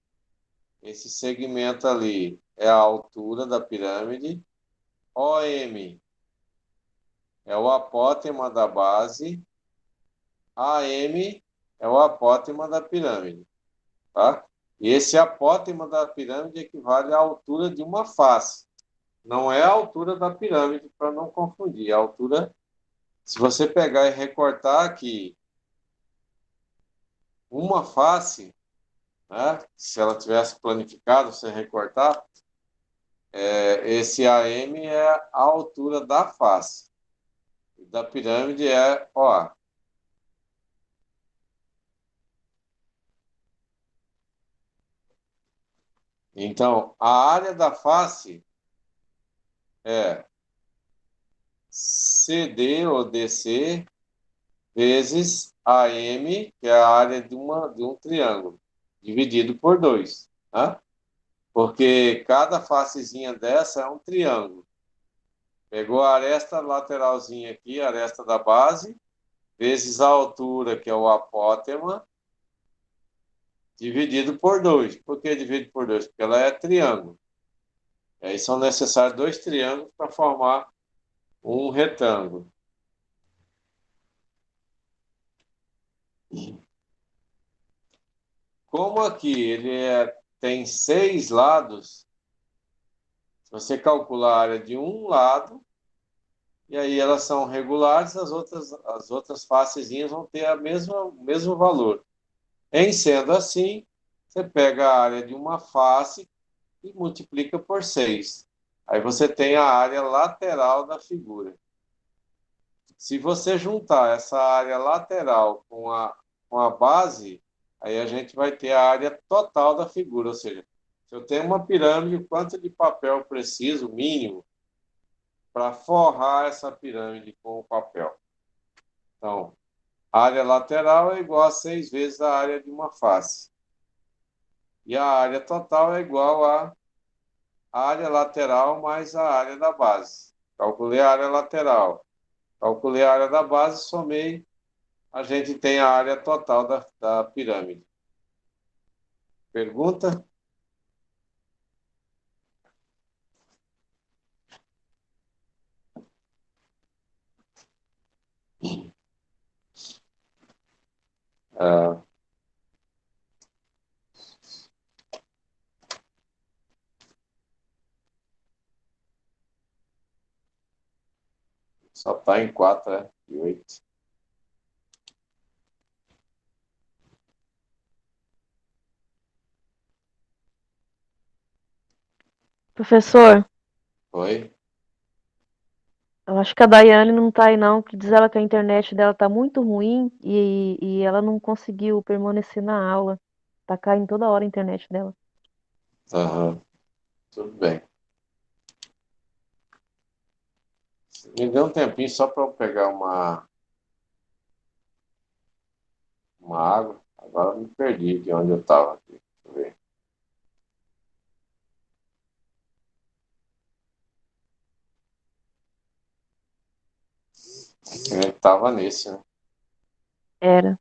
esse segmento ali é a altura da pirâmide, OM é o apótema da base, AM é o apótema da pirâmide. Tá? E esse apótema da pirâmide equivale à altura de uma face. Não é a altura da pirâmide, para não confundir. A altura, se você pegar e recortar aqui uma face, né, se ela tivesse planificado, você recortar, esse AM é a altura da face. E da pirâmide é OA. Então, a área da face é CD ou DC vezes AM, que é a área de um triângulo, dividido por 2. Tá? Porque cada facezinha dessa é um triângulo. Pegou a aresta lateralzinha aqui, a aresta da base, vezes a altura, que é o apótema, dividido por 2. Por que dividido por 2? Porque ela é triângulo. E aí são necessários 2 triângulos para formar um retângulo. Como aqui ele tem 6 lados, se você calcular a área de um lado, e aí elas são regulares, as outras facezinhas vão ter o mesmo valor. Em sendo assim, você pega a área de uma face e multiplica por 6. Aí você tem a área lateral da figura. Se você juntar essa área lateral com a base, aí a gente vai ter a área total da figura. Ou seja, se eu tenho uma pirâmide, quanto de papel eu preciso, mínimo, para forrar essa pirâmide com o papel? Então, a área lateral é igual a 6 vezes a área de uma face. E a área total é igual a área lateral mais a área da base. Calculei a área lateral. Calculei a área da base, somei, a gente tem a área total da pirâmide. Pergunta? Ah, só está em 4, né? E 8. Professor, Foi? eu acho que a Daiane não tá aí não, que diz ela que a internet dela tá muito ruim e ela não conseguiu permanecer na aula. Tá caindo toda hora a internet dela. Aham. Tudo bem. Me dê um tempinho só para eu pegar uma água. Agora eu me perdi de onde eu estava aqui. Deixa eu ver. A gente estava nesse, né? Era.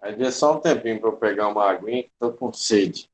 Aí dê só um tempinho para eu pegar uma aguinha que estou com sede.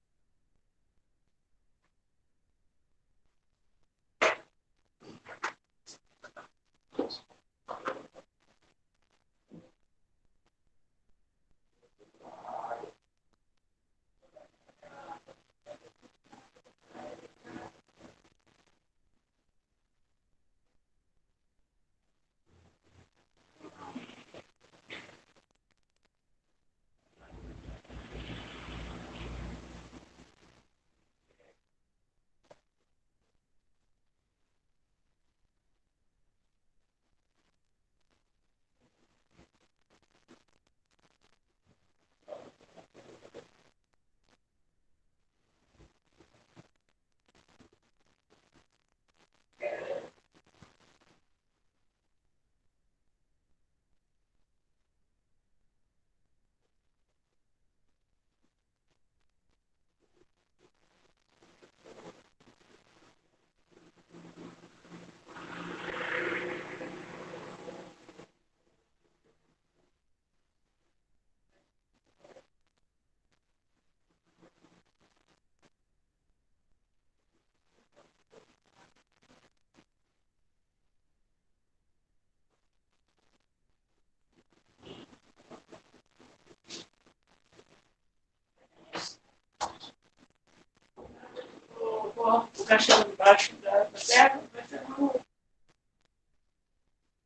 O cachorro embaixo da terra vai ser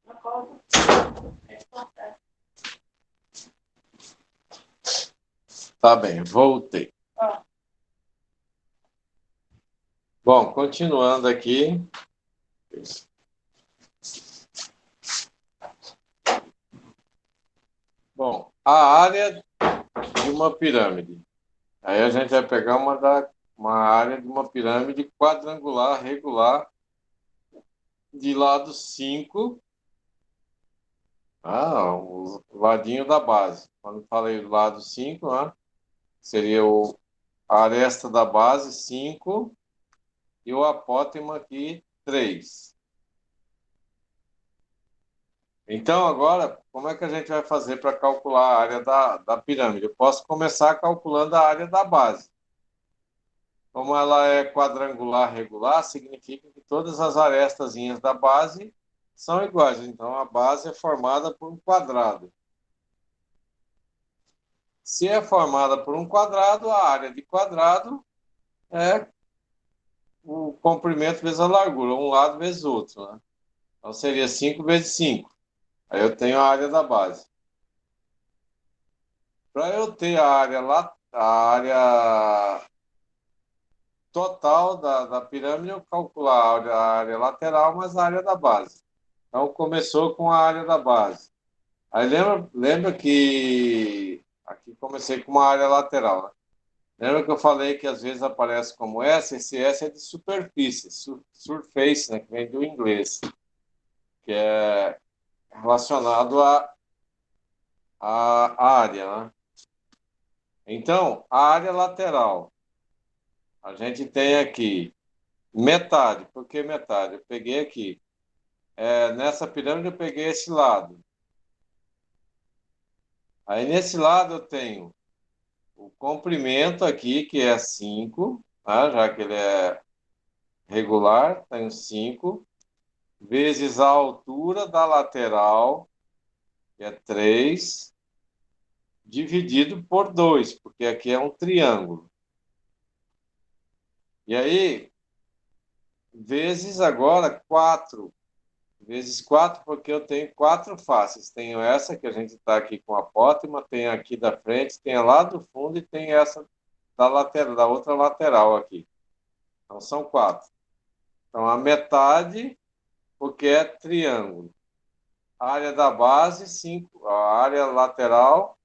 uma cova. Tá bem, voltei. Ó. Bom, continuando aqui. Bom, a área de uma pirâmide. Aí a gente vai pegar uma área de uma pirâmide quadrangular, regular, de lado 5. O ladinho da base. Quando falei do lado 5, né, seria a aresta da base 5 e o apótema aqui 3. Então, agora, como é que a gente vai fazer para calcular a área da pirâmide? Eu posso começar calculando a área da base. Como ela é quadrangular regular, significa que todas as arestazinhas da base são iguais. Então, a base é formada por um quadrado. Se é formada por um quadrado, a área de quadrado é o comprimento vezes a largura, um lado vezes o outro, né? Então seria 5 vezes 5. Aí eu tenho a área da base. Para eu ter a área total da pirâmide, eu calcular a área lateral mais a área da base. Então começou com a área da base. Aí lembra que aqui comecei com uma área lateral, né? Lembra que eu falei que às vezes aparece como S? Esse S é de superfície, surface, né, que vem do inglês, que é relacionado à área, né? Então, a área lateral, a gente tem aqui metade. Por que metade? Eu peguei aqui. Nessa pirâmide eu peguei esse lado. Aí nesse lado eu tenho o comprimento aqui, que é 5, tá? Já que ele é regular, tenho 5, vezes a altura da lateral, que é 3, dividido por 2, porque aqui é um triângulo. E aí, vezes agora 4. Vezes 4, porque eu tenho 4 faces. Tenho essa, que a gente está aqui com a apótema, tem aqui da frente, tem a lá do fundo e tem essa da lateral, da outra lateral aqui. Então, são 4. Então, a metade, porque é triângulo. A área da base, 5. A área lateral,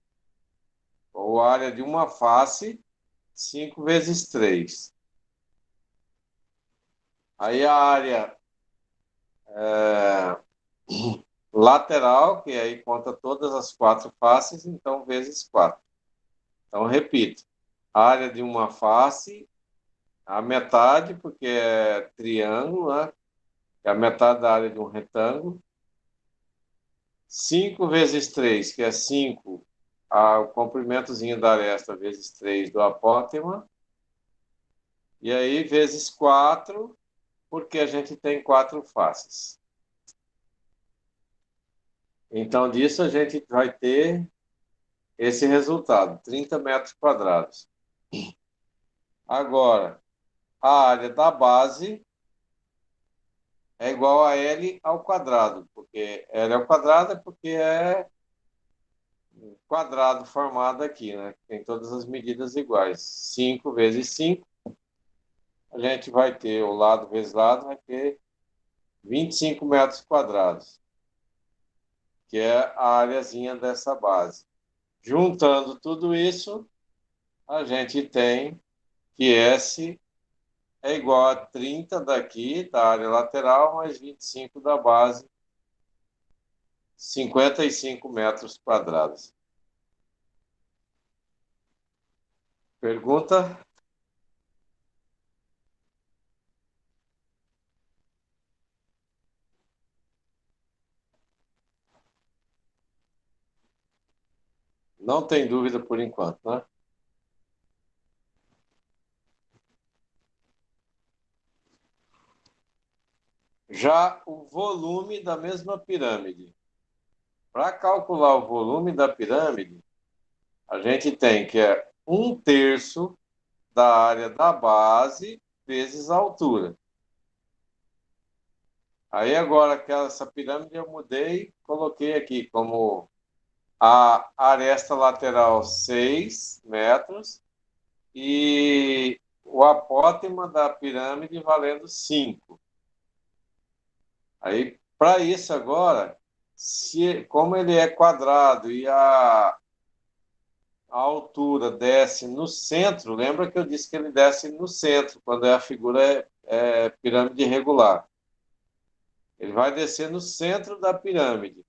ou área de uma face, 5 vezes 3. Aí a área lateral, que aí conta todas as 4 faces, então vezes 4. Então, repito, a área de uma face, a metade, porque é triângulo, né? É a metade da área de um retângulo. 5 vezes 3, que é 5, o comprimentozinho da aresta, vezes 3 do apótema. E aí, vezes 4, porque a gente tem 4 faces. Então, disso a gente vai ter esse resultado, 30 metros quadrados. Agora, a área da base é igual a L ao quadrado, porque L ao quadrado é porque é um quadrado formado aqui, né? Tem todas as medidas iguais. 5 vezes 5, a gente vai ter, o lado vezes lado, vai ter 25 metros quadrados, que é a areazinha dessa base. Juntando tudo isso, a gente tem que S é igual a 30 daqui, da área lateral, mais 25 da base, 55 metros quadrados. Pergunta? Não tem dúvida por enquanto, né? Já o volume da mesma pirâmide. Para calcular o volume da pirâmide, a gente tem que é 1/3 da área da base vezes a altura. Aí agora que essa pirâmide eu mudei, coloquei aqui como a aresta lateral 6 metros e o apótema da pirâmide valendo 5. Aí, para isso agora, como ele é quadrado e a altura desce no centro, lembra que eu disse que ele desce no centro, quando a figura é pirâmide regular. Ele vai descer no centro da pirâmide.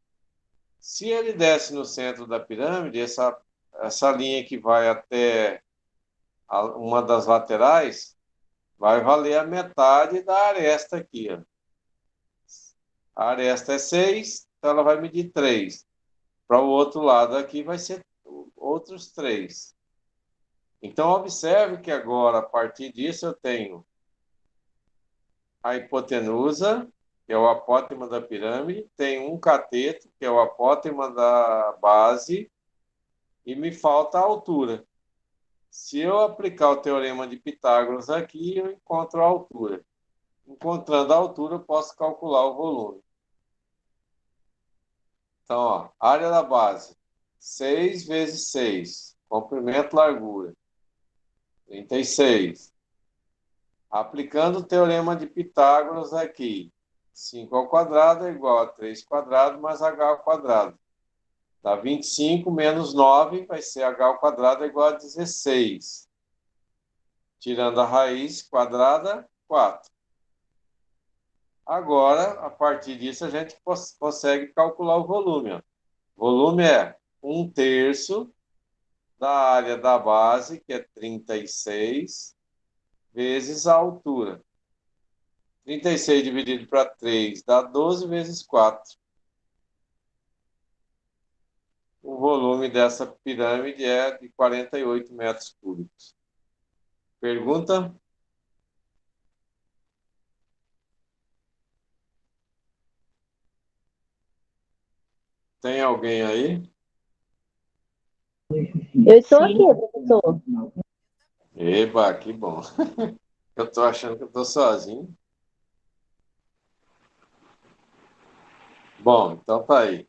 Se ele desce no centro da pirâmide, essa linha que vai até uma das laterais, vai valer a metade da aresta aqui, ó. A aresta é 6, então ela vai medir 3. Para o outro lado aqui vai ser outros 3. Então, observe que agora, a partir disso, eu tenho a hipotenusa, que é o apótema da pirâmide, tem um cateto, que é o apótema da base, e me falta a altura. Se eu aplicar o teorema de Pitágoras aqui, eu encontro a altura. Encontrando a altura, eu posso calcular o volume. Então, ó, área da base, 6 vezes 6, comprimento, largura, 36. Aplicando o teorema de Pitágoras aqui, 5 ao quadrado é igual a 3 quadrado mais h ao quadrado. Dá 25 menos 9, vai ser h ao quadrado é igual a 16. Tirando a raiz quadrada, 4. Agora, a partir disso, a gente consegue calcular o volume. Ó. O volume é 1/3 da área da base, que é 36, vezes a altura. 36 dividido para 3 dá 12 vezes 4. O volume dessa pirâmide é de 48 metros cúbicos. Pergunta? Tem alguém aí? Eu estou aqui, professor. Eba, que bom. Eu estou achando que eu estou sozinho. Bom, então tá aí.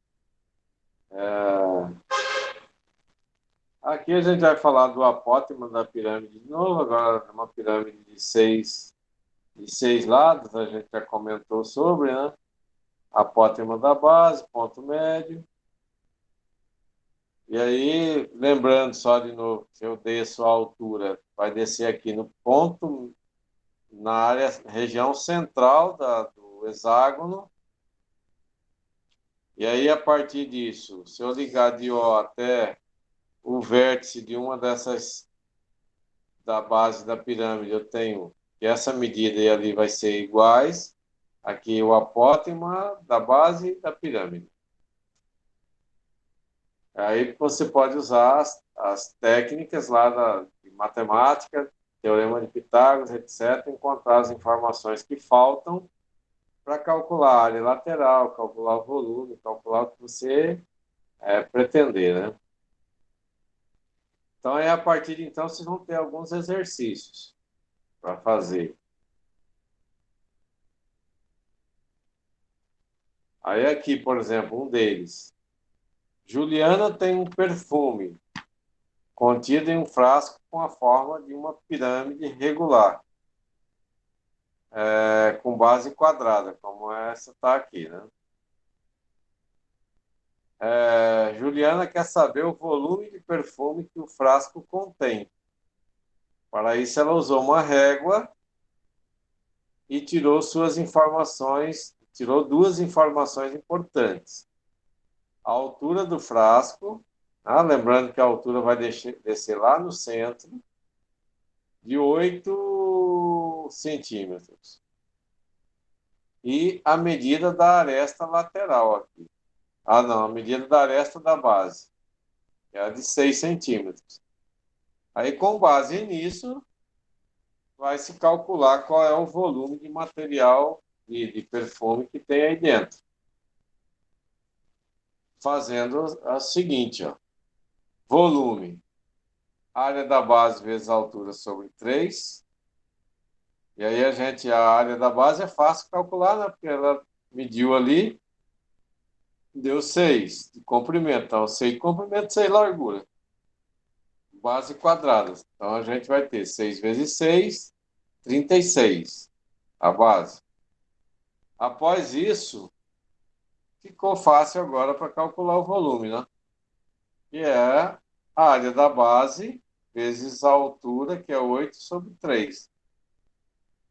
Aqui a gente vai falar do apótema da pirâmide de novo. Agora, uma pirâmide de seis lados, a gente já comentou sobre, né? Apótema da base, ponto médio. E aí, lembrando só de novo, se eu desço a altura, vai descer aqui no ponto, na área, região central do hexágono. E aí, a partir disso, se eu ligar de O até o vértice de uma dessas da base da pirâmide, eu tenho que essa medida e ali vai ser iguais. Aqui o apótema da base da pirâmide. Aí você pode usar as técnicas lá de matemática, teorema de Pitágoras, etc., encontrar as informações que faltam para calcular a área lateral, calcular o volume, calcular o que você pretender, né? Então, a partir de então, vocês vão ter alguns exercícios para fazer. Aí aqui, por exemplo, um deles. Juliana tem um perfume contido em um frasco com a forma de uma pirâmide regular, com base quadrada, como essa está aqui, né? Juliana quer saber o volume de perfume que o frasco contém. Para isso, ela usou uma régua e tirou duas informações importantes. A altura do frasco, lembrando que a altura vai descer lá no centro, de 8 centímetros. E a medida da aresta lateral aqui. Não, a medida da aresta da base, que é a de 6 centímetros. Aí, com base nisso, vai se calcular qual é o volume de material de perfume que tem aí dentro. Fazendo o seguinte, ó. Volume, área da base vezes a altura sobre 3. E aí a área da base é fácil calcular, né? Porque ela mediu ali, deu 6 de comprimento. Então, 6 de comprimento, 6 de largura. Base quadrada. Então, a gente vai ter 6 vezes 6, 36, a base. Após isso, ficou fácil agora para calcular o volume, né? Que é a área da base vezes a altura, que é 8 sobre 3.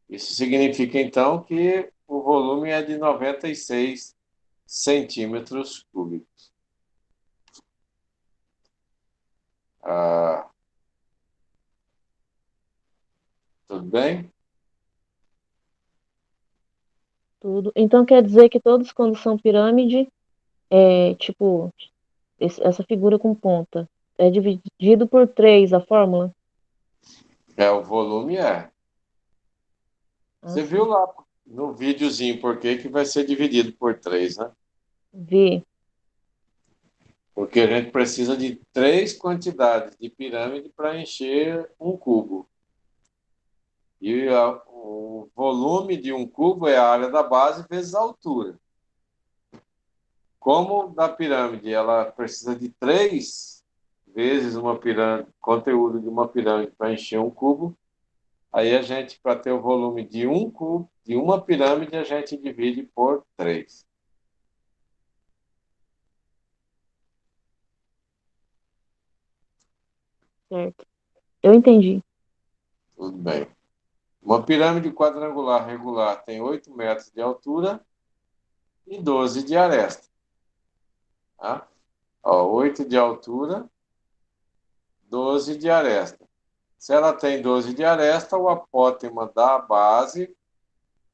Isso significa, então, que o volume é de 96 centímetros cúbicos. Tudo bem? Tudo. Então quer dizer que todos quando são pirâmide, tipo, essa figura com ponta, é dividido por 3 a fórmula? O volume é. Você Sim. viu lá no videozinho por que vai ser dividido por 3, né? Vi. Porque a gente precisa de 3 quantidades de pirâmide para encher um cubo. E o volume de um cubo é a área da base vezes a altura. Como da pirâmide ela precisa de 3 vezes uma pirâmide, conteúdo de uma pirâmide para encher um cubo, aí a gente, para ter o volume de um cubo, de uma pirâmide, a gente divide por 3. Certo. Eu entendi. Tudo bem. Uma pirâmide quadrangular regular tem 8 metros de altura e 12 de aresta. Tá? Ó, 8 de altura, 12 de aresta. Se ela tem 12 de aresta, o apótema da base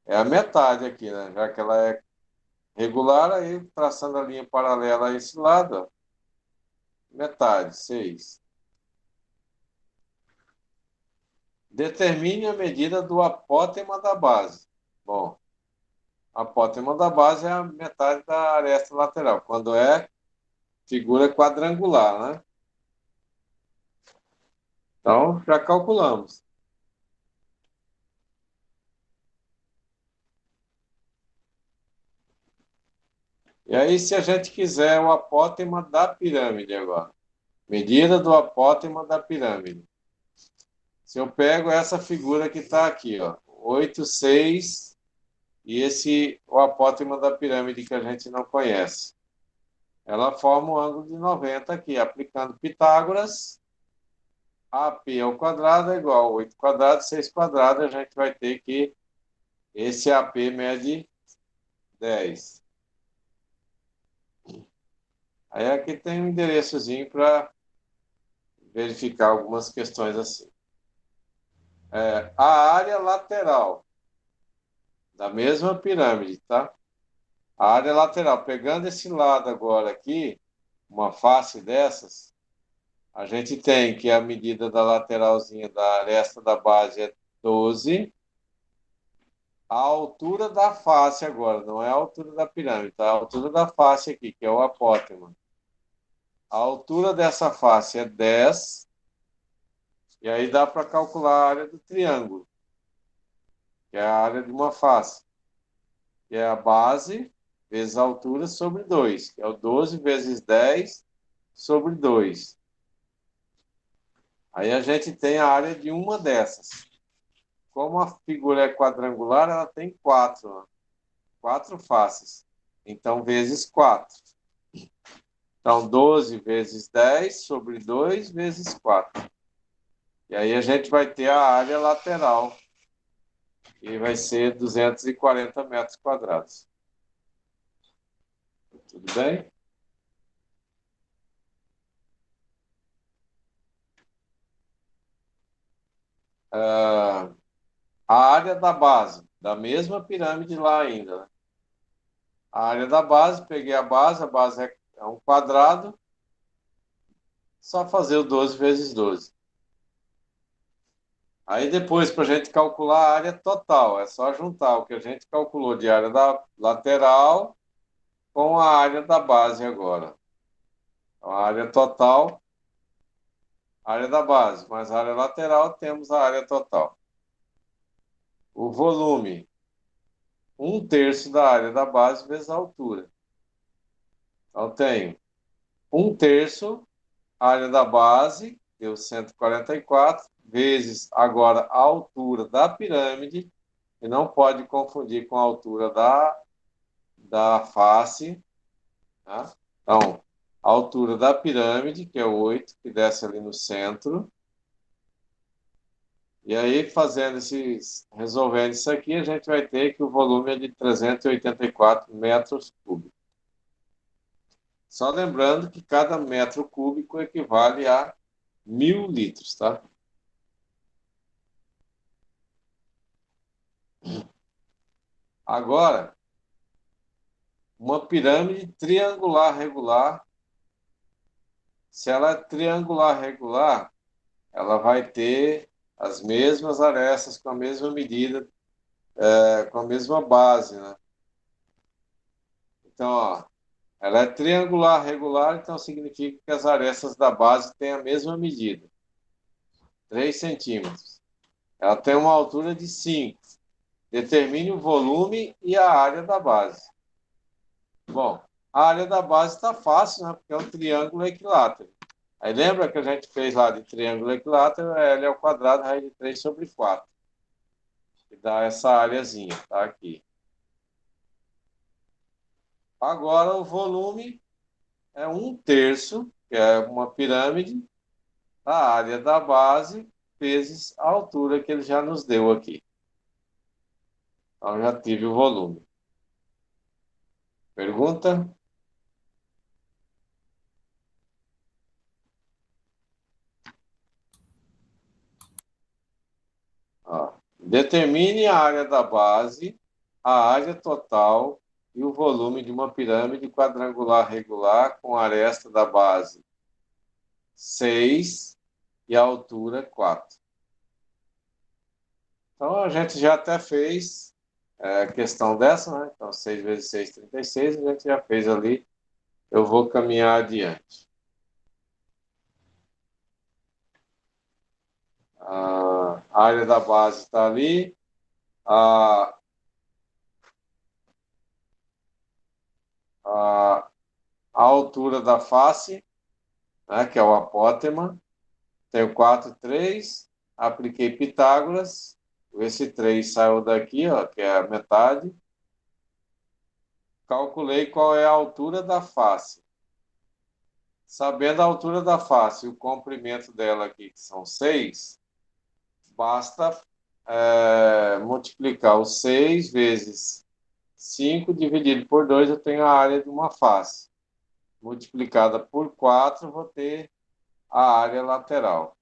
é a metade aqui, né? Já que ela é regular, aí traçando a linha paralela a esse lado, ó, metade, 6. Determine a medida do apótema da base. Bom, apótema da base é a metade da aresta lateral, quando é figura quadrangular, né? Então, já calculamos. E aí, se a gente quiser o apótema da pirâmide agora, medida do apótema da pirâmide. Se eu pego essa figura que está aqui, ó, 8, 6, e o apótema da pirâmide que a gente não conhece. Ela forma um ângulo de 90 aqui, aplicando Pitágoras, AP ao quadrado é igual a 8 quadrado, 6 quadrado, a gente vai ter que esse AP mede 10. Aí aqui tem um endereçozinho para verificar algumas questões assim. A área lateral da mesma pirâmide, tá? A área lateral, pegando esse lado agora aqui, uma face dessas, a gente tem que a medida da lateralzinha da aresta da base é 12. A altura da face agora, não é a altura da pirâmide, tá? A altura da face aqui, que é o apótema. A altura dessa face é 10. E aí dá para calcular a área do triângulo, que é a área de uma face, que é a base vezes a altura sobre 2, que é o 12 vezes 10 sobre 2. Aí a gente tem a área de uma dessas. Como a figura é quadrangular, ela tem 4, 4 faces. Então, vezes 4. Então, 12 vezes 10 sobre 2 vezes 4. E aí a gente vai ter a área lateral, e vai ser 240 metros quadrados. Tudo bem? A área da base, da mesma pirâmide lá ainda, né? A área da base, peguei a base é um quadrado, só fazer o 12 vezes 12. Aí depois, para a gente calcular a área total, é só juntar o que a gente calculou de área da lateral com a área da base agora. Então, a área total, área da base, mais a área lateral, temos a área total. O volume, 1/3 da área da base vezes a altura. Então, tenho 1/3 área da base, deu 144, vezes agora a altura da pirâmide, e não pode confundir com a altura da face, tá? Então, a altura da pirâmide, que é 8, que desce ali no centro. E aí, resolvendo isso aqui, a gente vai ter que o volume é de 384 metros cúbicos. Só lembrando que cada metro cúbico equivale a 1.000 litros, tá? Agora, uma pirâmide triangular regular, se ela é triangular regular, ela vai ter as mesmas arestas com a mesma medida, com a mesma base, né? Então, ó, Ela é triangular regular, então significa que as arestas da base têm a mesma medida, 3 centímetros. Ela tem uma altura de 5. Determine o volume e a área da base. Bom, a área da base está fácil, né? Porque é um triângulo equilátero. Aí lembra que a gente fez lá de triângulo equilátero, L ao quadrado, raiz de 3 sobre 4. Que dá essa áreazinha, tá aqui. Agora o volume é 1/3, que é uma pirâmide, a área da base vezes a altura que ele já nos deu aqui. Então já tive o volume. Pergunta? Ó. Determine a área da base, a área total e o volume de uma pirâmide quadrangular regular com a aresta da base 6 e a altura 4. Então, a gente já até fez a questão dessa, né? Então, 6 vezes 6, 36, a gente já fez ali. Eu vou caminhar adiante. A área da base está ali. A altura da face, né, que é o apótema. Tenho 4, 3. Apliquei Pitágoras. Esse 3 saiu daqui, ó, que é a metade. Calculei qual é a altura da face. Sabendo a altura da face e o comprimento dela aqui, que são 6, basta multiplicar o 6 vezes 5 dividido por 2, eu tenho a área de uma face. Multiplicada por 4, vou ter a área lateral.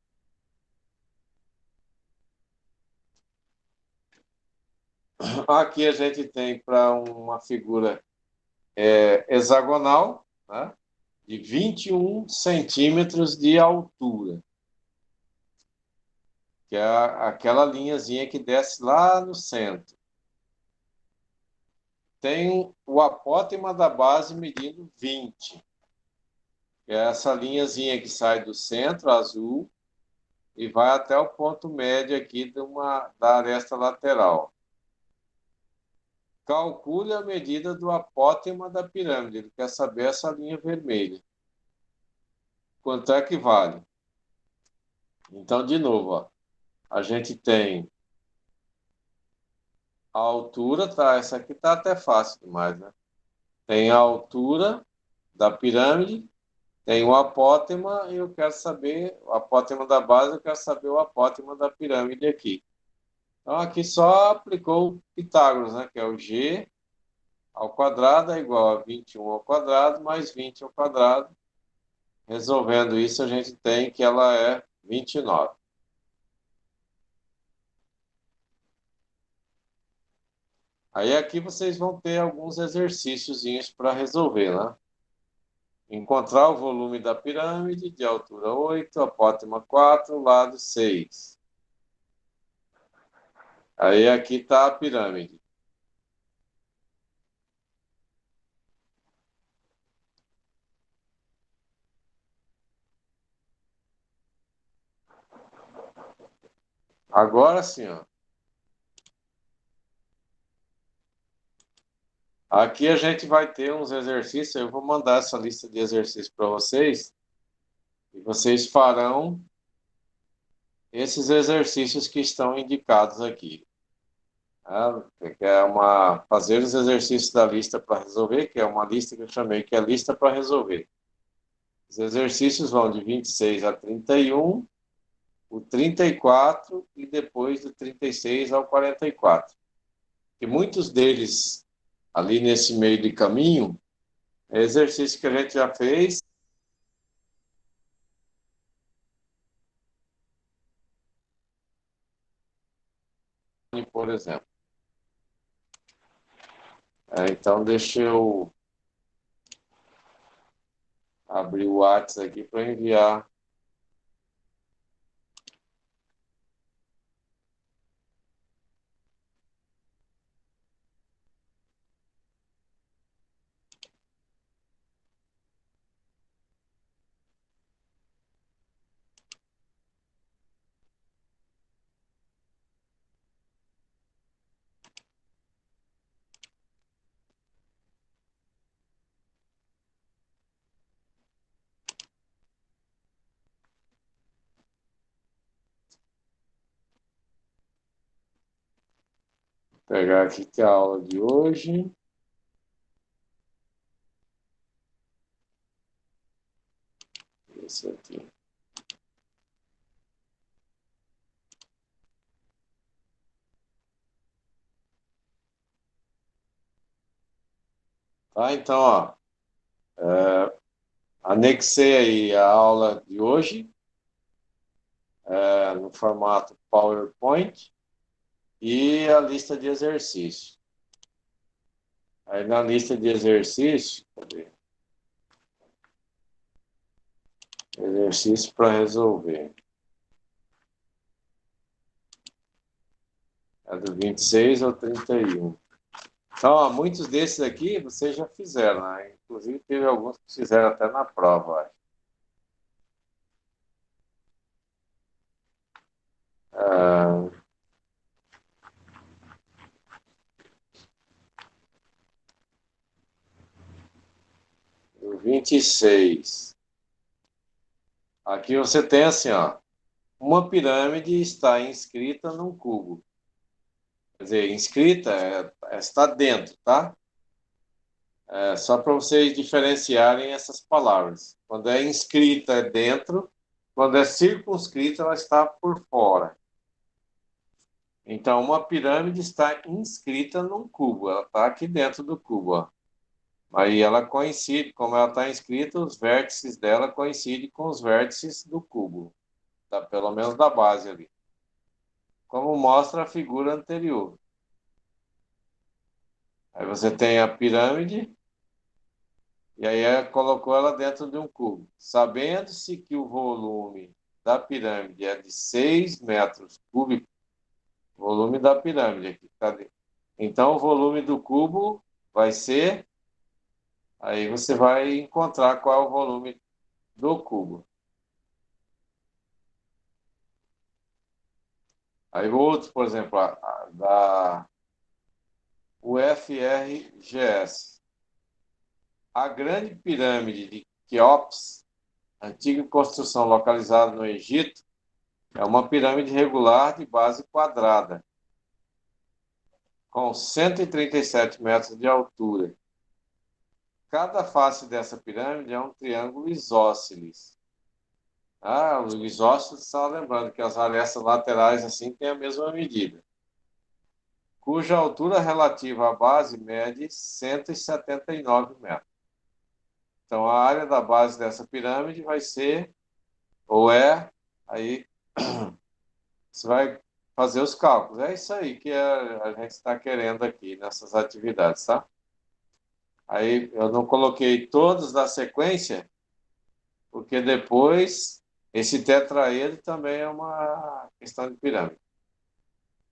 Aqui a gente tem para uma figura hexagonal, né, de 21 centímetros de altura, que é aquela linhazinha que desce lá no centro. Tem o apótema da base medindo 20, que é essa linhazinha que sai do centro, azul, e vai até o ponto médio aqui da aresta lateral. Calcule a medida do apótema da pirâmide. Ele quer saber essa linha vermelha. Quanto é que vale? Então, de novo, ó, a gente tem a altura, tá? Essa aqui tá até fácil demais, né? Tem a altura da pirâmide, tem o apótema e eu quero saber o apótema da base, eu quero saber o apótema da pirâmide aqui. Então, aqui só aplicou Pitágoras, né? Que é o G ao quadrado é igual a 21 ao quadrado mais 20 ao quadrado. Resolvendo isso, a gente tem que ela é 29. Aí aqui vocês vão ter alguns exercíciozinhos para resolver, né? Encontrar o volume da pirâmide de altura 8, apótema 4, lado 6. Aí aqui está a pirâmide. Agora sim, ó. Aqui a gente vai ter uns exercícios. Eu vou mandar essa lista de exercícios para vocês. E vocês farão esses exercícios que estão indicados aqui. Que é fazer os exercícios da lista para resolver, que é uma lista que eu chamei que é lista para resolver. Os exercícios vão de 26 a 31, o 34 e depois do 36 ao 44. E muitos deles, ali nesse meio de caminho, é exercício que a gente já fez. Por exemplo. Então, deixa eu abrir o WhatsApp aqui para enviar. pegar aqui que é a aula de hoje. Esse aqui. Tá, então, ó, anexei aí a aula de hoje, no formato PowerPoint e a lista de exercícios. Aí na lista de exercícios, cadê? Exercício para resolver. É do 26 ao 31. Então, ó, muitos desses aqui vocês já fizeram, né? Inclusive teve alguns que fizeram até na prova, acho. 26. Aqui você tem assim, ó, uma pirâmide está inscrita num cubo. Quer dizer, inscrita está dentro, tá? Só para vocês diferenciarem essas palavras. Quando é inscrita é dentro, quando é circunscrita ela está por fora. Então, uma pirâmide está inscrita num cubo, ela está aqui dentro do cubo, ó. Aí ela coincide, como ela está inscrita, os vértices dela coincidem com os vértices do cubo, tá? Pelo menos da base ali. Como mostra a figura anterior. Aí você tem a pirâmide, e aí colocou ela dentro de um cubo. Sabendo-se que o volume da pirâmide é de 6 metros cúbicos, volume da pirâmide aqui, cadê? Então o volume do cubo vai ser, aí você vai encontrar qual é o volume do cubo. Aí o outro, por exemplo, da UFRGS. A grande pirâmide de Quéops, antiga construção localizada no Egito, é uma pirâmide regular de base quadrada, com 137 metros de altura. Cada face dessa pirâmide é um triângulo isósceles. Os isósceles, só lembrando que as arestas laterais assim têm a mesma medida, cuja altura relativa à base mede 179 metros. Então, a área da base dessa pirâmide vai ser, aí você vai fazer os cálculos. É isso aí que a gente está querendo aqui nessas atividades, tá? Aí eu não coloquei todos da sequência, porque depois esse tetraedro também é uma questão de pirâmide.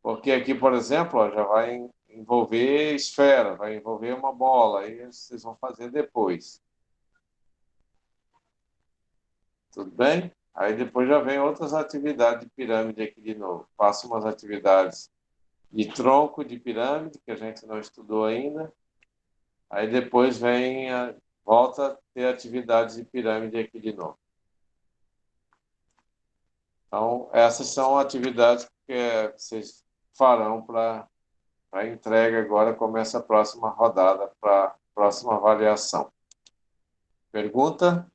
Porque aqui, por exemplo, ó, já vai envolver esfera, vai envolver uma bola, aí vocês vão fazer depois. Tudo bem? Aí depois já vem outras atividades de pirâmide aqui de novo. Faço umas atividades de tronco de pirâmide, que a gente não estudou ainda. Aí depois volta a ter atividades de pirâmide aqui de novo. Então, essas são atividades que vocês farão para a entrega agora, começa a próxima rodada, para a próxima avaliação. Pergunta?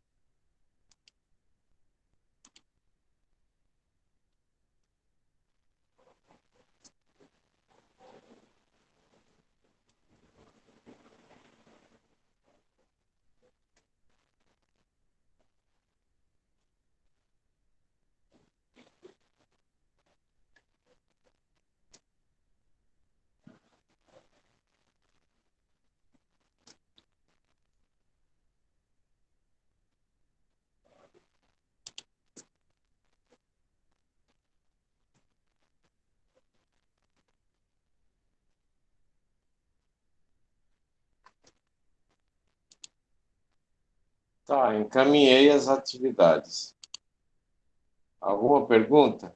Tá, encaminhei as atividades. Alguma pergunta?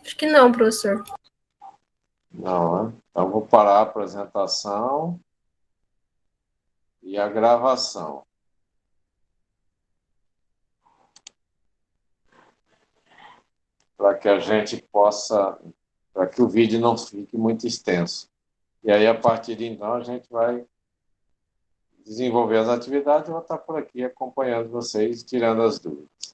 Acho que não, professor. Não, né? Então vou parar a apresentação e a gravação. para que a gente possa, para que o vídeo não fique muito extenso. E aí, a partir de então, a gente vai desenvolver as atividades e eu vou estar por aqui acompanhando vocês, tirando as dúvidas.